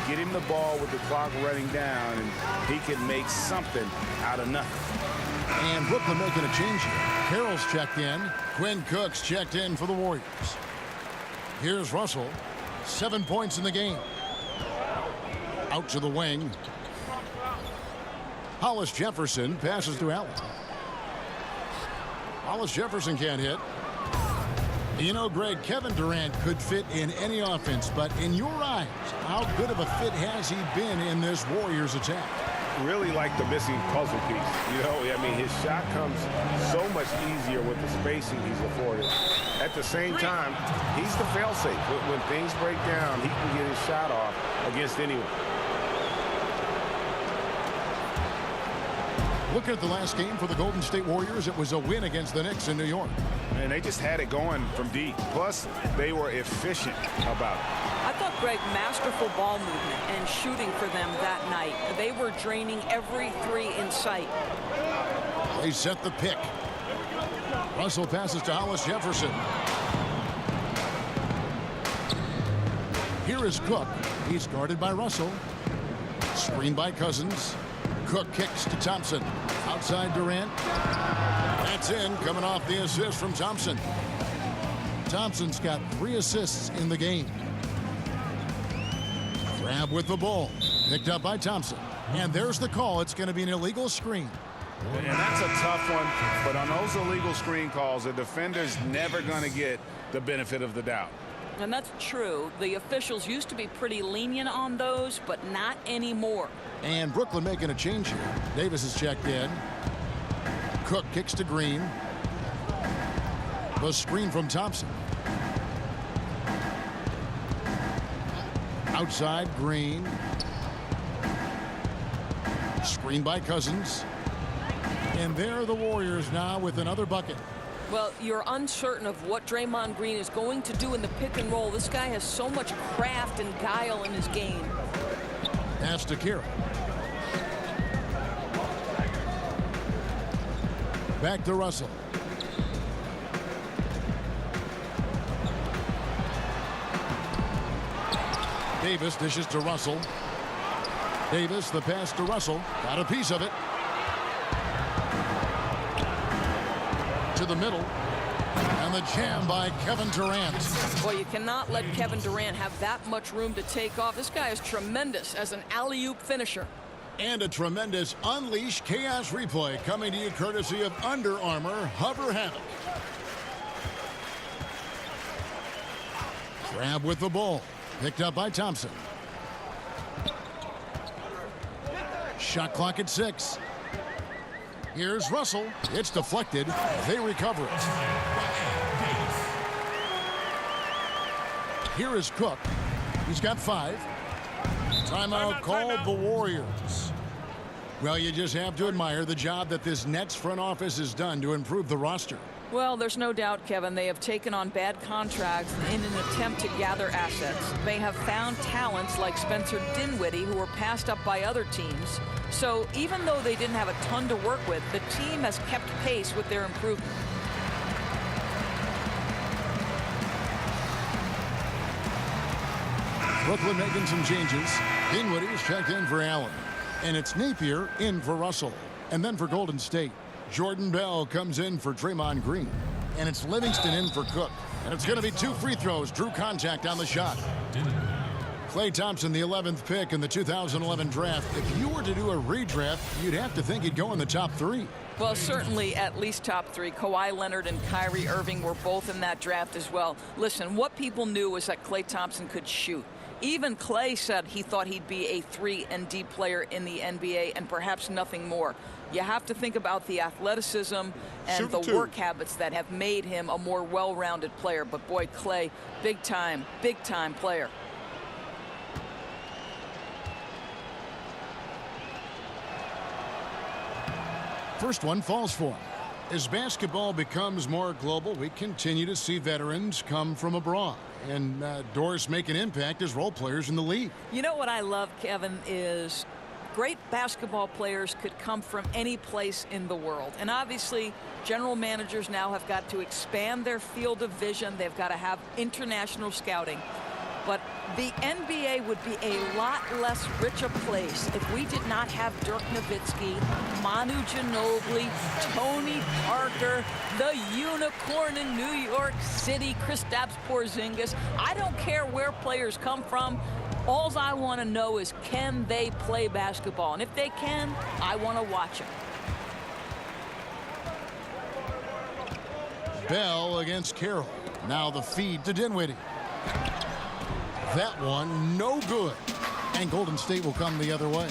get him the ball with the clock running down, and he can make something out of nothing. And Brooklyn making a change here. Carroll's checked in. Quinn Cook's checked in for the Warriors. Here's Russell. 7 points in the game. Out to the wing. Hollis Jefferson passes to Allen. Hollis Jefferson can't hit. You know, Greg, Kevin Durant could fit in any offense, but in your eyes, how good of a fit has he been in this Warriors attack? Really like the missing puzzle piece. You know, I mean, his shot comes so much easier with the spacing he's afforded. At the same time, he's the fail-safe. When things break down, he can get his shot off against anyone. Looking at the last game for the Golden State Warriors, it was a win against the Knicks in New York. And they just had it going from deep. Plus, they were efficient about it. I thought, Greg, masterful ball movement and shooting for them that night. They were draining every three in sight. They set the pick. Russell passes to Hollis Jefferson. Here is Cook. He's guarded by Russell. Screened by Cousins. Cook kicks to Thompson. Outside Durant. That's in, coming off the assist from Thompson. Thompson's got 3 assists in the game. Grab with the ball. Picked up by Thompson. And there's the call. It's going to be an illegal screen. And that's a tough one. But on those illegal screen calls, the defender's never going to get the benefit of the doubt. And that's true. The officials used to be pretty lenient on those, but not anymore. And Brooklyn making a change here. Davis is checked in. Cook kicks to Green. The screen from Thompson. Outside Green. Screen by Cousins. And there are the Warriors now with another bucket. Well, you're uncertain of what Draymond Green is going to do in the pick and roll. This guy has so much craft and guile in his game. Pass to Kira. Back to Russell. Davis dishes to Russell. Davis, the pass to Russell. Got a piece of it. To the middle. And the jam by Kevin Durant. Well, you cannot let Kevin Durant have that much room to take off. This guy is tremendous as an alley-oop finisher. And a tremendous Unleash Chaos replay coming to you courtesy of Under Armour Hover Havoc. Grab with the ball. Picked up by Thompson. Shot clock at 6. Here's Russell. It's deflected. They recover it. Here is Cook. He's got 5. Timeout called the Warriors. Well, you just have to admire the job that this Nets front office has done to improve the roster. Well, there's no doubt, Kevin, they have taken on bad contracts in an attempt to gather assets. They have found talents like Spencer Dinwiddie who were passed up by other teams. So even though they didn't have a ton to work with, the team has kept pace with their improvement. Brooklyn making some changes. Dinwiddie is checked in for Allen. And it's Napier in for Russell. And then for Golden State, Jordan Bell comes in for Draymond Green. And it's Livingston in for Cook. And it's going to be 2 free throws. Drew contact on the shot. Klay Thompson, the 11th pick in the 2011 draft. If you were to do a redraft, you'd have to think he'd go in the top 3. Well, certainly at least top 3. Kawhi Leonard and Kyrie Irving were both in that draft as well. Listen, what people knew was that Klay Thompson could shoot. Even Klay said he thought he'd be a 3-and-D player in the NBA and perhaps nothing more. You have to think about the athleticism and the work habits that have made him a more well-rounded player. But boy, Klay, big time player. First one falls for him. As basketball becomes more global, we continue to see veterans come from abroad and doors make an impact as role players in the league. You know what I love, Kevin, is great basketball players could come from any place in the world. And obviously, general managers now have got to expand their field of vision. They've got to have international scouting. But the NBA would be a lot less rich a place if we did not have Dirk Nowitzki, Manu Ginobili, Tony Parker, the unicorn in New York City, Kristaps Porzingis. I don't care where players come from. All I want to know is, can they play basketball? And if they can, I want to watch them. Bell against Carroll. Now the feed to Dinwiddie. That one, no good. And Golden State will come the other way.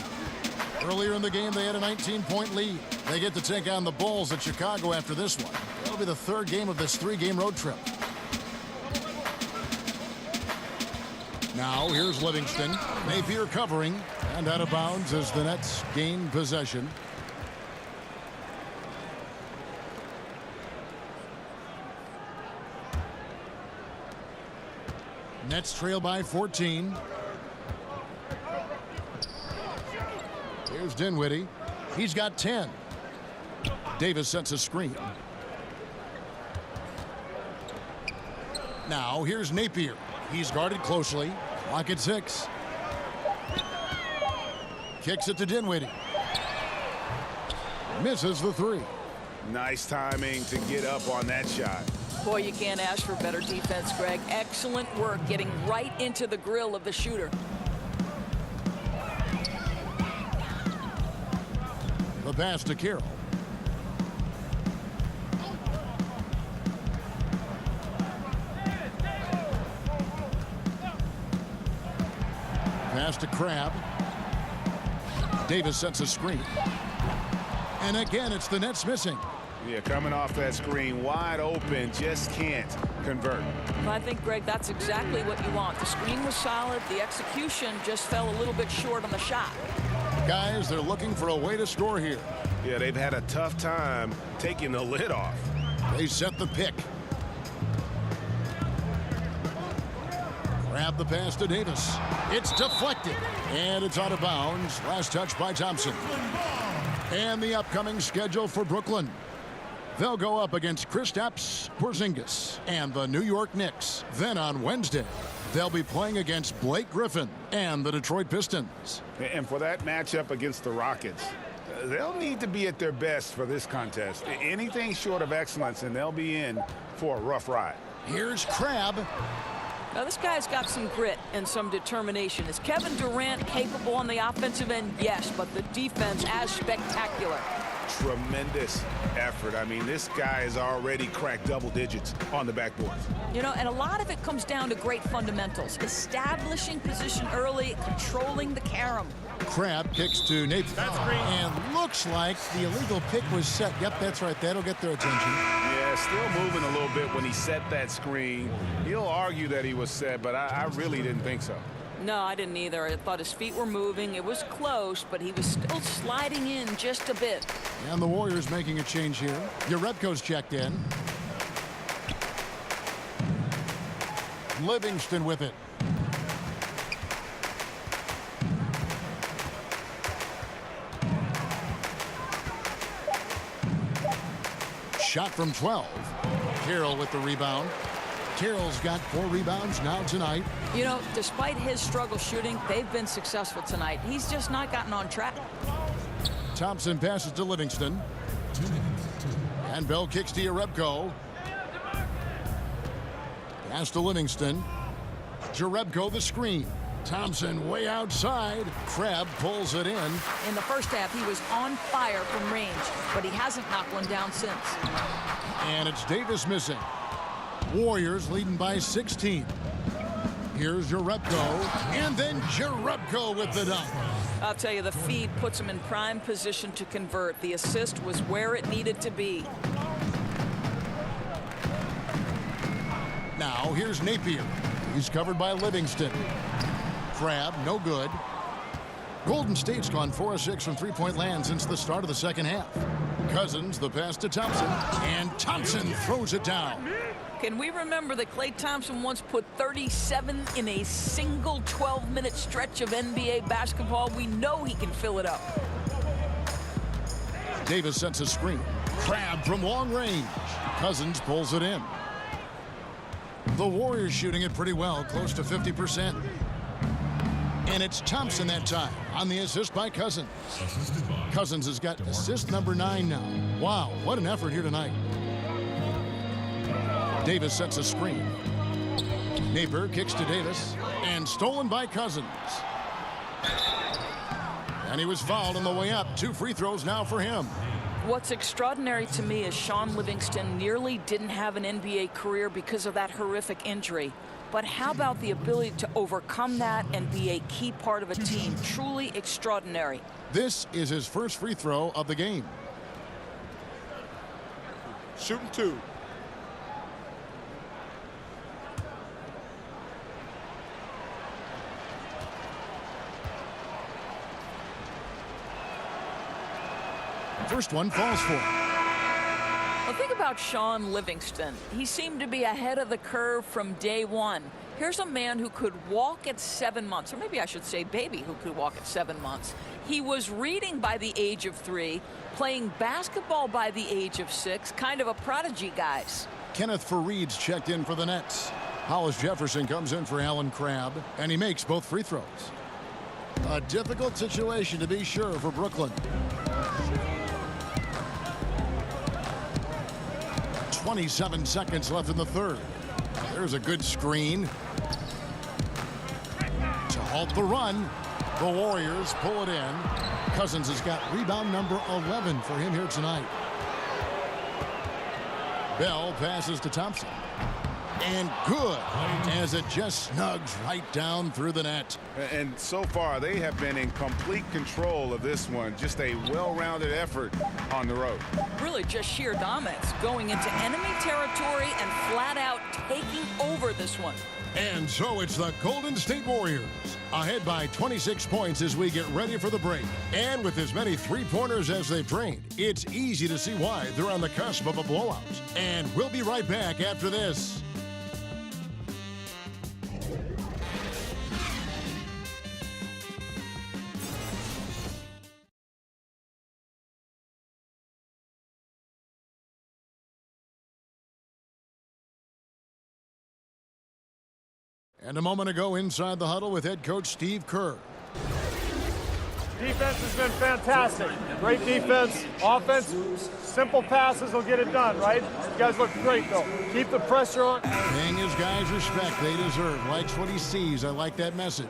Earlier in the game, they had a 19-point lead. They get to take on the Bulls at Chicago after this one. It'll be the third game of this three-game road trip. Now, here's Livingston. Napier covering. And out of bounds as the Nets gain possession. Nets trail by 14. Here's Dinwiddie. He's got 10. Davis sets a screen. Now here's Napier. He's guarded closely. Clock at 6. Kicks it to Dinwiddie. Misses the three. Nice timing to get up on that shot. Boy, you can't ask for better defense, Greg. Excellent work getting right into the grill of the shooter. The pass to Carroll. Pass to Crabbe. Davis sets a screen. And again, it's the Nets missing. Yeah, coming off that screen, wide open, just can't convert. Well, I think, Greg, that's exactly what you want. The screen was solid. The execution just fell a little bit short on the shot. Guys, they're looking for a way to score here. Yeah, they've had a tough time taking the lid off. They set the pick. Grab the pass to Davis. It's deflected. And it's out of bounds. Last touch by Thompson. And the upcoming schedule for Brooklyn. They'll go up against Kristaps Porzingis and the New York Knicks. Then on Wednesday, they'll be playing against Blake Griffin and the Detroit Pistons. And for that matchup against the Rockets, they'll need to be at their best for this contest. Anything short of excellence, and they'll be in for a rough ride. Here's Crabbe. Now, this guy's got some grit and some determination. Is Kevin Durant capable on the offensive end? Yes, but the defense as spectacular. Tremendous effort. I mean, this guy has already cracked double digits on the backboards. You know, and a lot of it comes down to great fundamentals. Establishing position early, controlling the carom. Crabbe kicks to Napier. And looks like the illegal pick was set. Yep, that's right. That'll get their attention. Yeah, still moving a little bit when he set that screen. He'll argue that he was set, but I really didn't think so. No, I didn't either. I thought his feet were moving. It was close, but he was still sliding in just a bit. And the Warriors making a change here. Jerebko's checked in. Livingston with it. Shot from 12. Carroll with the rebound. Carroll's got 4 rebounds now tonight. You know, despite his struggle shooting, they've been successful tonight. He's just not gotten on track. Thompson passes to Livingston. And Bell kicks to Jerebko. Pass to Livingston. Jerebko the screen. Thompson way outside. Crabbe pulls it in. In the first half, he was on fire from range, but he hasn't knocked one down since. And it's Davis missing. Warriors leading by 16. Here's Jerebko, and then Jerebko with the dunk. I'll tell you, the feed puts him in prime position to convert. The assist was where it needed to be. Now here's Napier. He's covered by Livingston. Crabbe, no good. Golden State's gone 4 of 6 from three-point land since the start of the second half. Cousins, the pass to Thompson, and Thompson throws it down. Can we remember that Klay Thompson once put 37 in a single 12-minute stretch of NBA basketball? We know he can fill it up. Davis sets a screen. Crabbe from long range. Cousins pulls it in. The Warriors shooting it pretty well, close to 50%. And it's Thompson that time on the assist by Cousins. Cousins has got assist number 9 now. Wow, what an effort here tonight. Davis sets a screen. Napier kicks to Davis and stolen by Cousins. And he was fouled on the way up. 2 free throws now for him. What's extraordinary to me is Sean Livingston nearly didn't have an NBA career because of that horrific injury. But how about the ability to overcome that and be a key part of a team? Truly extraordinary. This is his first free throw of the game. Shooting 2. First one falls for him. Well, think about Sean Livingston. He seemed to be ahead of the curve from day one. Here's a man who could walk at 7 months, or maybe I should say baby who could walk at 7 months. He was reading by the age of 3, playing basketball by the age of 6, kind of a prodigy, guys. Kenneth Faried's checked in for the Nets. Hollis Jefferson comes in for Alan Crabb, and he makes both free throws. A difficult situation to be sure for Brooklyn. 27 seconds left in the third. There's a good screen to halt the run. The Warriors pull it in. Cousins has got rebound number 11 for him here tonight. Bell passes to Thompson. And good, as it just snugs right down through the net. And so far, they have been in complete control of this one. Just a well-rounded effort on the road. Really just sheer dominance, going into enemy territory and flat out taking over this one. And so it's the Golden State Warriors ahead by 26 points as we get ready for the break. And with as many three-pointers as they've drained, it's easy to see why they're on the cusp of a blowout. And we'll be right back after this. And a moment ago inside the huddle with head coach Steve Kerr. Defense has been fantastic. Great defense. Offense, simple passes will get it done, right? You guys look great, though. Keep the pressure on. Paying his guys respect they deserve. Likes what he sees. I like that message.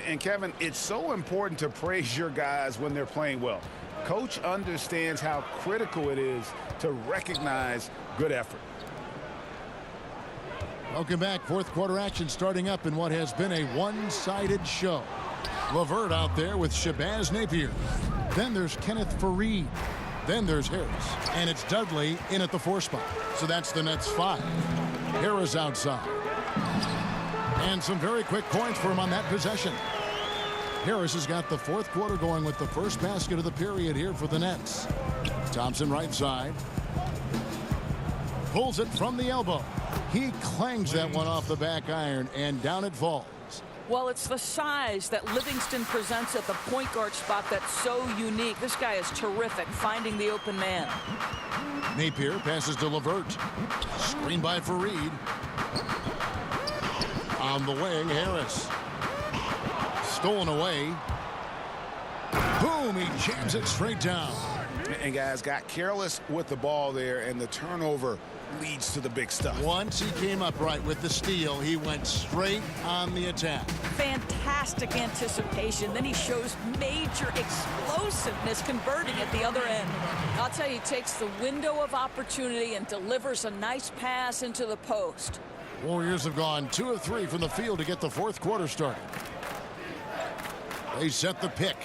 And Kevin, it's so important to praise your guys when they're playing well. Coach understands how critical it is to recognize good effort. Welcome back. Fourth quarter action starting up in what has been a one-sided show. LeVert out there with Shabazz Napier. Then there's Kenneth Faried. Then there's Harris. And it's Dudley in at the 4 spot. So that's the Nets 5. Harris outside. And some very quick points for him on that possession. Harris has got the fourth quarter going with the first basket of the period here for the Nets. Thompson right side. Pulls it from the elbow. He clangs that one off the back iron, and down it falls. Well, it's the size that Livingston presents at the point guard spot that's so unique. This guy is terrific, finding the open man. Napier passes to LeVert. Screen by Faried. On the wing, Harris. Stolen away. Boom, he jams it straight down. And guys got careless with the ball there, and the turnover leads to the big stuff. Once he came up right with the steal, he went straight on the attack. Fantastic anticipation. Then he shows major explosiveness converting at the other end. I'll tell you, he takes the window of opportunity and delivers a nice pass into the post. Warriors have gone 2 of 3 from the field to get the fourth quarter started. They set the pick.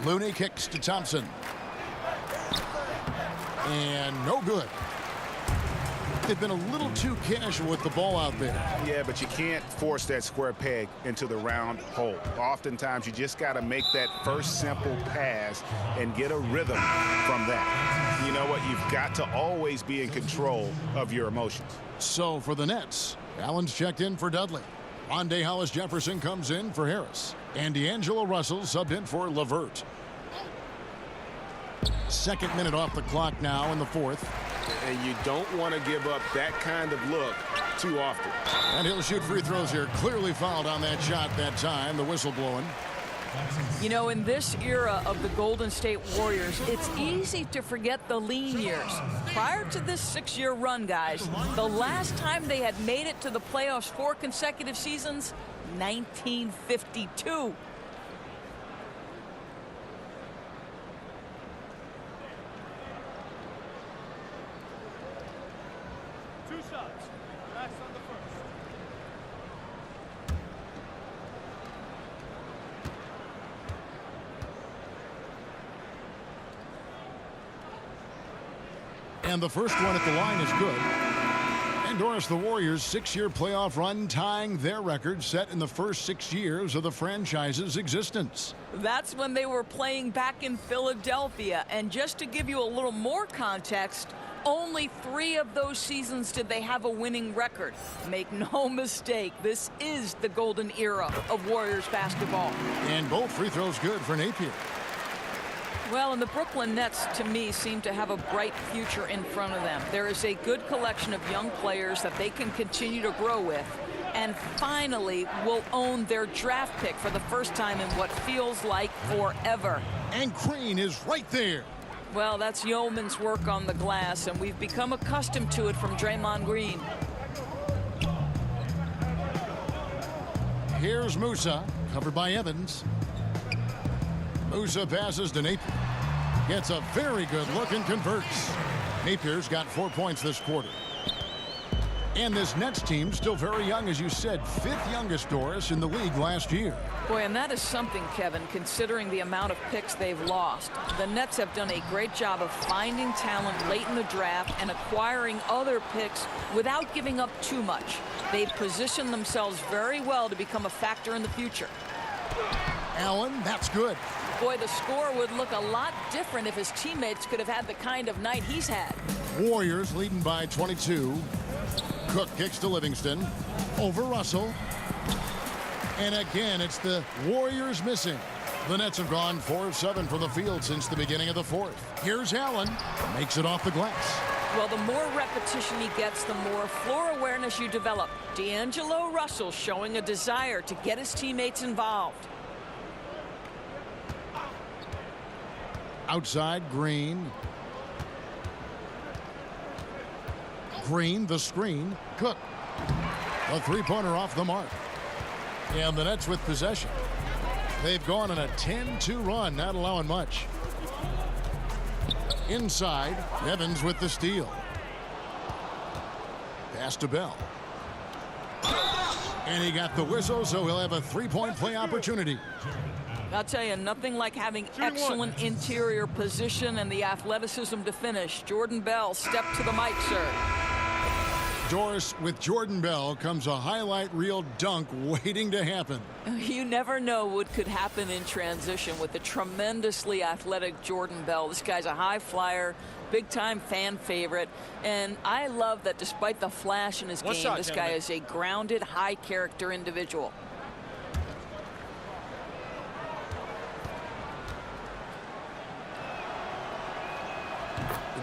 Looney kicks to Thompson. And no good. They've been a little too casual with the ball out there. Yeah, but you can't force that square peg into the round hole. Oftentimes, you just got to make that first simple pass and get a rhythm from that. You know what? You've got to always be in control of your emotions. So for the Nets, Allen's checked in for Dudley. Rondé Hollis Jefferson comes in for Harris. And D'Angelo Russell subbed in for LeVert. Second minute off the clock now in the fourth. And you don't want to give up that kind of look too often. And he'll shoot free throws here. Clearly fouled on that shot that time. The whistle blowing. You know, in this era of the Golden State Warriors, it's easy to forget the lean years. Prior to this 6-year run, guys, the last time they had made it to the playoffs 4 consecutive seasons, 1952. And the first one at the line is good. And Doris, the Warriors' 6-year playoff run tying their record set in the first 6 years of the franchise's existence. That's when they were playing back in Philadelphia. And just to give you a little more context, only 3 of those seasons did they have a winning record. Make no mistake, this is the golden era of Warriors basketball. And both free throws good for Napier. Well, and the Brooklyn Nets, to me, seem to have a bright future in front of them. There is a good collection of young players that they can continue to grow with, and finally will own their draft pick for the first time in what feels like forever. And Green is right there. Well, that's yeoman's work on the glass, and we've become accustomed to it from Draymond Green. Here's Musa, covered by Evans. Musa passes to Napier. Gets a very good look and converts. Napier's got 4 points this quarter. And this Nets team still very young, as you said, 5th youngest, Doris, in the league last year. Boy, and that is something, Kevin, considering the amount of picks they've lost. The Nets have done a great job of finding talent late in the draft and acquiring other picks without giving up too much. They've positioned themselves very well to become a factor in the future. Allen, that's good. Boy, the score would look a lot different if his teammates could have had the kind of night he's had. Warriors leading by 22. Cook kicks to Livingston. Over Russell. And again, it's the Warriors missing. The Nets have gone 4 of 7 from the field since the beginning of the 4th. Here's Allen. Makes it off the glass. Well, the more repetition he gets, the more floor awareness you develop. D'Angelo Russell showing a desire to get his teammates involved. Outside, Green. Green, the screen. Cook. A three-pointer off the mark. And the Nets with possession. They've gone on a 10-2 run, not allowing much. Inside, Evans with the steal. Pass to Bell. And he got the whistle, so he'll have a three-point play opportunity. I'll tell you, nothing like having excellent interior position and the athleticism to finish. Jordan Bell, step to the mic, sir. Doris, with Jordan Bell comes a highlight reel dunk waiting to happen. You never know what could happen in transition with the tremendously athletic Jordan Bell. This guy's a high flyer, big-time fan favorite, and I love that despite the flash in his game, this guy is a grounded, high-character individual.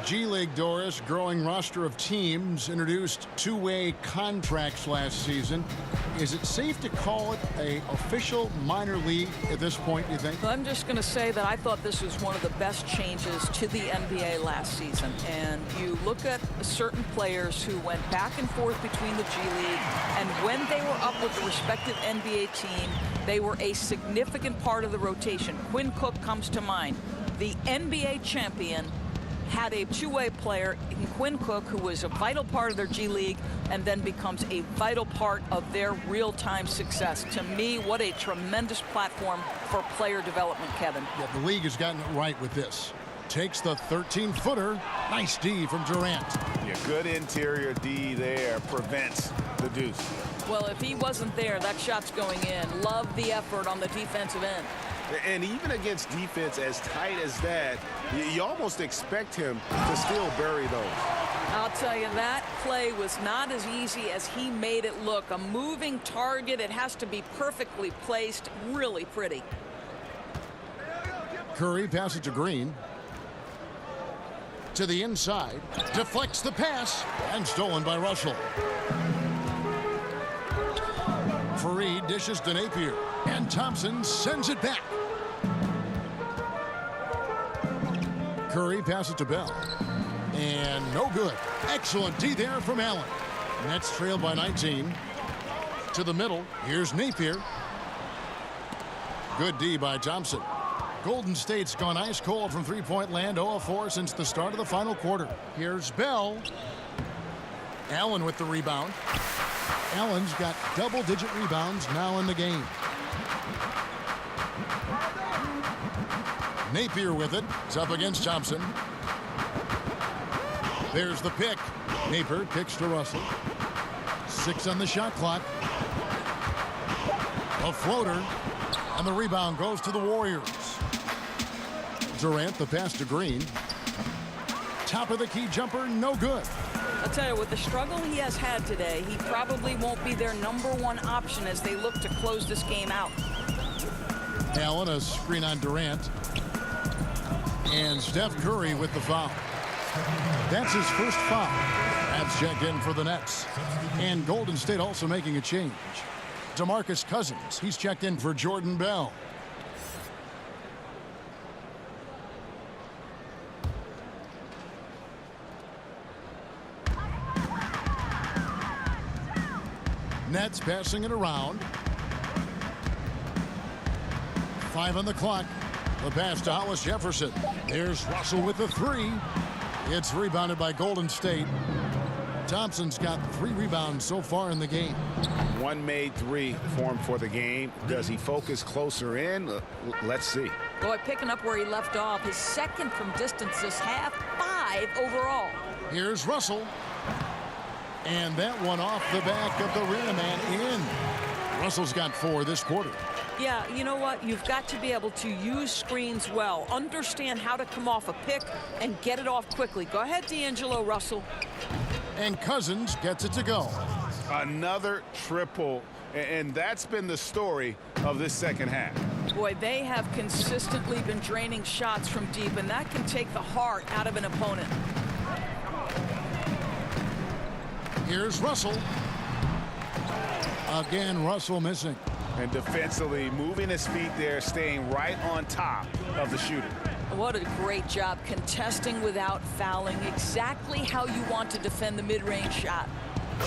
G League, Doris, growing roster of teams, introduced two-way contracts last season. Is it safe to call it an official minor league at this point, you think? I'm just going to say that I thought this was one of the best changes to the NBA last season. And you look at certain players who went back and forth between the G League, and when they were up with the respective NBA team, they were a significant part of the rotation. Quinn Cook comes to mind. The NBA champion had a two-way player in Quinn Cook who was a vital part of their G League and then becomes a vital part of their real-time success. To me, what a tremendous platform for player development, Kevin. Yeah, the league has gotten it right with this. Takes the 13-footer. Nice D from Durant. Yeah, good interior D there. Prevents the deuce. Well, if he wasn't there, that shot's going in. Love the effort on the defensive end. And even against defense as tight as that, you almost expect him to still bury those. I'll tell you, that play was not as easy as he made it look. A moving target, it has to be perfectly placed, really pretty. Curry passes to Green. To the inside, deflects the pass, and stolen by Russell. Fareed dishes to Napier, and Thompson sends it back. Curry passes to Bell, and no good. Excellent D there from Allen. Nets trail by 19. To the middle, here's Napier. Good D by Thompson. Golden State's gone ice cold from three-point land, 0 of 4 since the start of the final quarter. Here's Bell. Allen with the rebound. Allen's got double-digit rebounds now in the game. Napier with it. It's up against Thompson. There's the pick. Napier kicks to Russell. 6 on the shot clock. A floater. And the rebound goes to the Warriors. Durant, the pass to Green. Top of the key jumper, no good. I'll tell you, with the struggle he has had today, he probably won't be their #1 option as they look to close this game out. Allen, a screen on Durant. And Steph Curry with the foul. That's his first foul. That's checked in for the Nets. And Golden State also making a change. DeMarcus Cousins, he's checked in for Jordan Bell. Nets passing it around. 5 on the clock. The pass to Hollis Jefferson. There's Russell with the 3. It's rebounded by Golden State. Thompson's got 3 rebounds so far in the game. One made 3 for him for the game. Does he focus closer in? Let's see. Boy, picking up where he left off. His second from distance this half, 5 overall. Here's Russell. And that one off the back of the rim and in. Russell's got 4 this quarter. Yeah, you know what? You've got to be able to use screens well, understand how to come off a pick, and get it off quickly. Go ahead, D'Angelo Russell. And Cousins gets it to go. Another triple, and that's been the story of this second half. Boy, they have consistently been draining shots from deep, and that can take the heart out of an opponent. Here's Russell. Again, Russell missing. And defensively, moving his feet there, staying right on top of the shooter. What a great job contesting without fouling. Exactly how you want to defend the mid-range shot.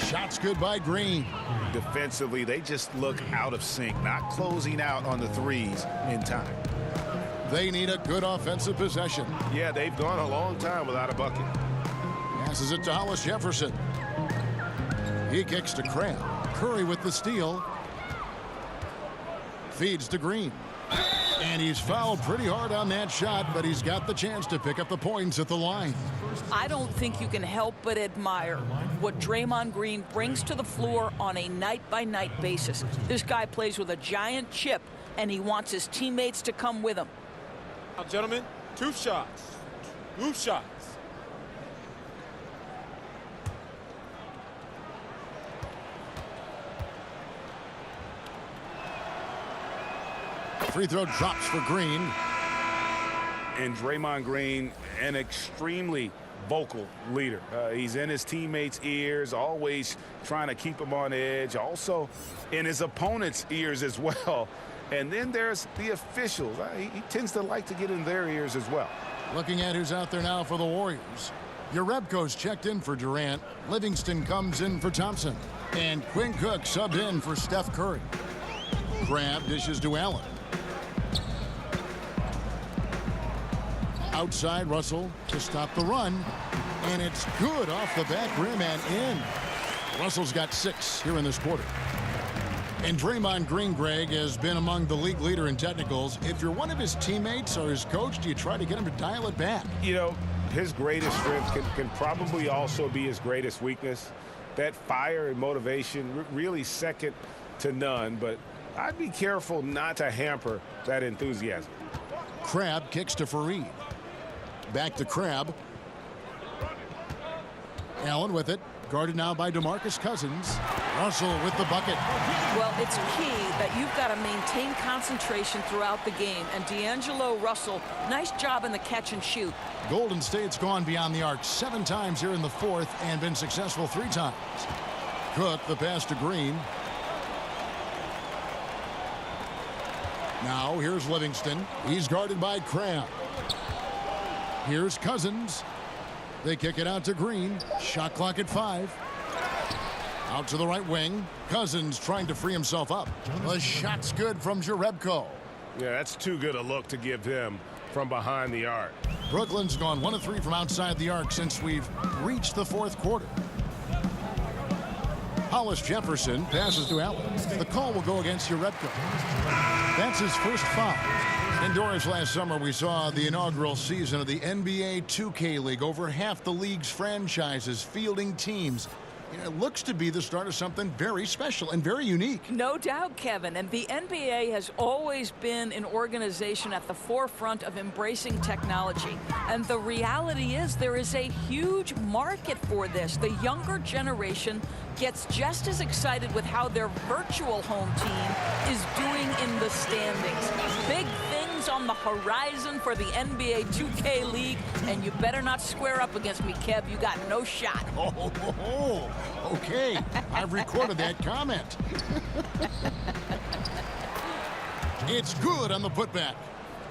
Shots good by Green. Defensively, they just look out of sync, not closing out on the threes in time. They need a good offensive possession. Yeah, they've gone a long time without a bucket. Passes it to Hollis Jefferson. He kicks to Crab. Curry with the steal. Feeds to Green. And he's fouled pretty hard on that shot, but he's got the chance to pick up the points at the line. I don't think you can help but admire what Draymond Green brings to the floor on a night-by-night basis. This guy plays with a giant chip, and he wants his teammates to come with him. Now, gentlemen, 2 shots. 2 shots. Free throw drops for Green. And Draymond Green, an extremely vocal leader. He's in his teammates' ears, always trying to keep them on edge, also in his opponent's ears as well. And then there's the officials. He tends to like to get in their ears as well. Looking at who's out there now for the Warriors. Urebko's checked in for Durant. Livingston comes in for Thompson. And Quinn Cook subbed in for Steph Curry. Crab dishes to Allen. Outside Russell to stop the run. And it's good off the back rim and in. Russell's got 6 here in this quarter. And Draymond Green, Greg, has been among the league leader in technicals. If you're one of his teammates or his coach, do you try to get him to dial it back? You know, his greatest strength can probably also be his greatest weakness. That fire and motivation, really second to none. But I'd be careful not to hamper that enthusiasm. Crab kicks to Fareed. Back to Crab. Allen with it. Guarded now by DeMarcus Cousins. Russell with the bucket. Well, it's key that you've got to maintain concentration throughout the game. And D'Angelo Russell, nice job in the catch and shoot. Golden State's gone beyond the arc 7 times here in the 4th and been successful 3 times. Cook, the pass to Green. Now here's Livingston. He's guarded by Cram. Here's Cousins. They kick it out to Green. Shot clock at 5. Out to the right wing. Cousins trying to free himself up. The shot's good from Jerebko. Yeah, that's too good a look to give him from behind the arc. Brooklyn's gone 1 of 3 from outside the arc since we've reached the 4th quarter. Hollis Jefferson passes to Allen. The call will go against Jerebko. That's his first foul. Indoors last summer, we saw the inaugural season of the NBA 2K League. Over half the league's franchises fielding teams. It looks to be the start of something very special and very unique. No doubt, Kevin. And the NBA has always been an organization at the forefront of embracing technology. And the reality is there is a huge market for this. The younger generation gets just as excited with how their virtual home team is doing in the standings. Big things on the horizon for the NBA 2K League, and you better not square up against me, Kev. You got no shot. Okay. I've recorded that comment. It's good on the putback.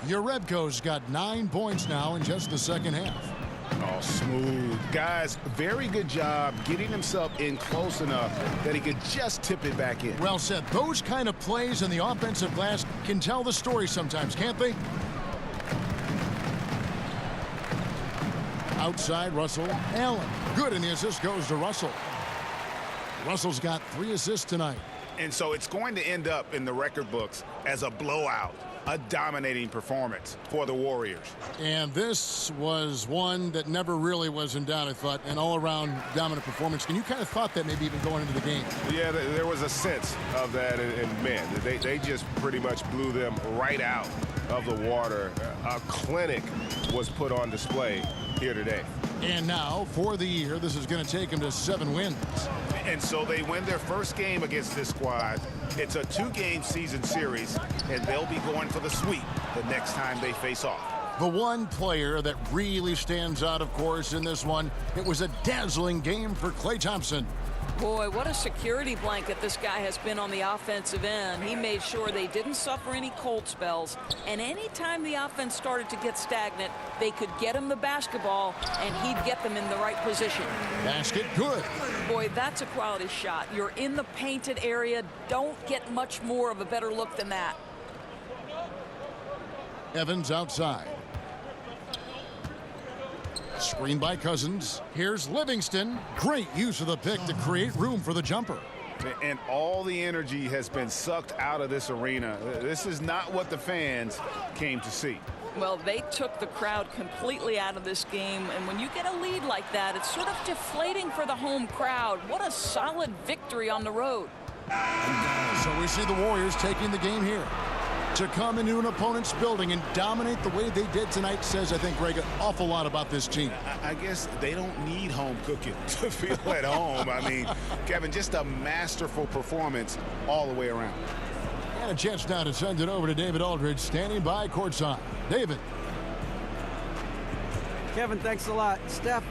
Jerebko's got 9 points now in just the second half. Oh, smooth. Guys, very good job getting himself in close enough that he could just tip it back in. Well said. Those kind of plays in the offensive glass can tell the story sometimes, can't they? Outside, Russell. Allen. Good, and the assist goes to Russell. Russell's got 3 assists tonight. And so it's going to end up in the record books as a blowout, a dominating performance for the Warriors. And this was one that never really was in doubt, I thought, an all-around dominant performance. And you kind of thought that maybe even going into the game. Yeah, there was a sense of that, and man, they just pretty much blew them right out of the water. A clinic was put on display here today. And now, for the year, this is going to take them to 7 wins. And so they win their first game against this squad. It's a 2-game season series, and they'll be going for the sweep the next time they face off. The one player that really stands out, of course, in this one, it was a dazzling game for Klay Thompson. Boy, what a security blanket this guy has been on the offensive end. He made sure they didn't suffer any cold spells. And anytime the offense started to get stagnant, they could get him the basketball, and he'd get them in the right position. Basket good. Boy, that's a quality shot. You're in the painted area. Don't get much more of a better look than that. Evans outside. Screen by Cousins. Here's Livingston. Great use of the pick to create room for the jumper. And all the energy has been sucked out of this arena. This is not what the fans came to see. Well, they took the crowd completely out of this game, and when you get a lead like that, it's sort of deflating for the home crowd. What a solid victory on the road. So we see the Warriors taking the game here. To come into an opponent's building and dominate the way they did tonight says, I think, Greg, an awful lot about this team. I guess they don't need home cooking to feel at home. I mean, Kevin, just a masterful performance all the way around. And a chance now to send it over to David Aldridge, standing by courtside. David. Kevin, thanks a lot. Steph,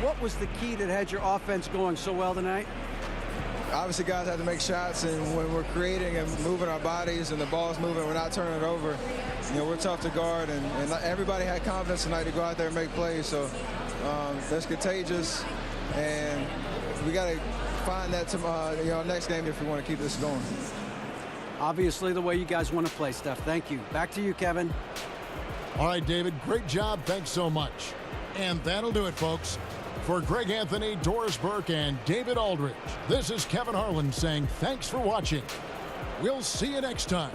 what was the key that had your offense going so well tonight? Obviously, guys have to make shots, and when we're creating and moving our bodies and the ball's moving, we're not turning it over. You know, we're tough to guard, and everybody had confidence tonight to go out there and make plays. So that's contagious, and we got to find that next game if we want to keep this going. Obviously, the way you guys want to play, Steph. Thank you. Back to you, Kevin. All right, David, great job. Thanks so much. And that'll do it, folks. For Greg Anthony, Doris Burke, and David Aldridge, this is Kevin Harlan saying thanks for watching. We'll see you next time.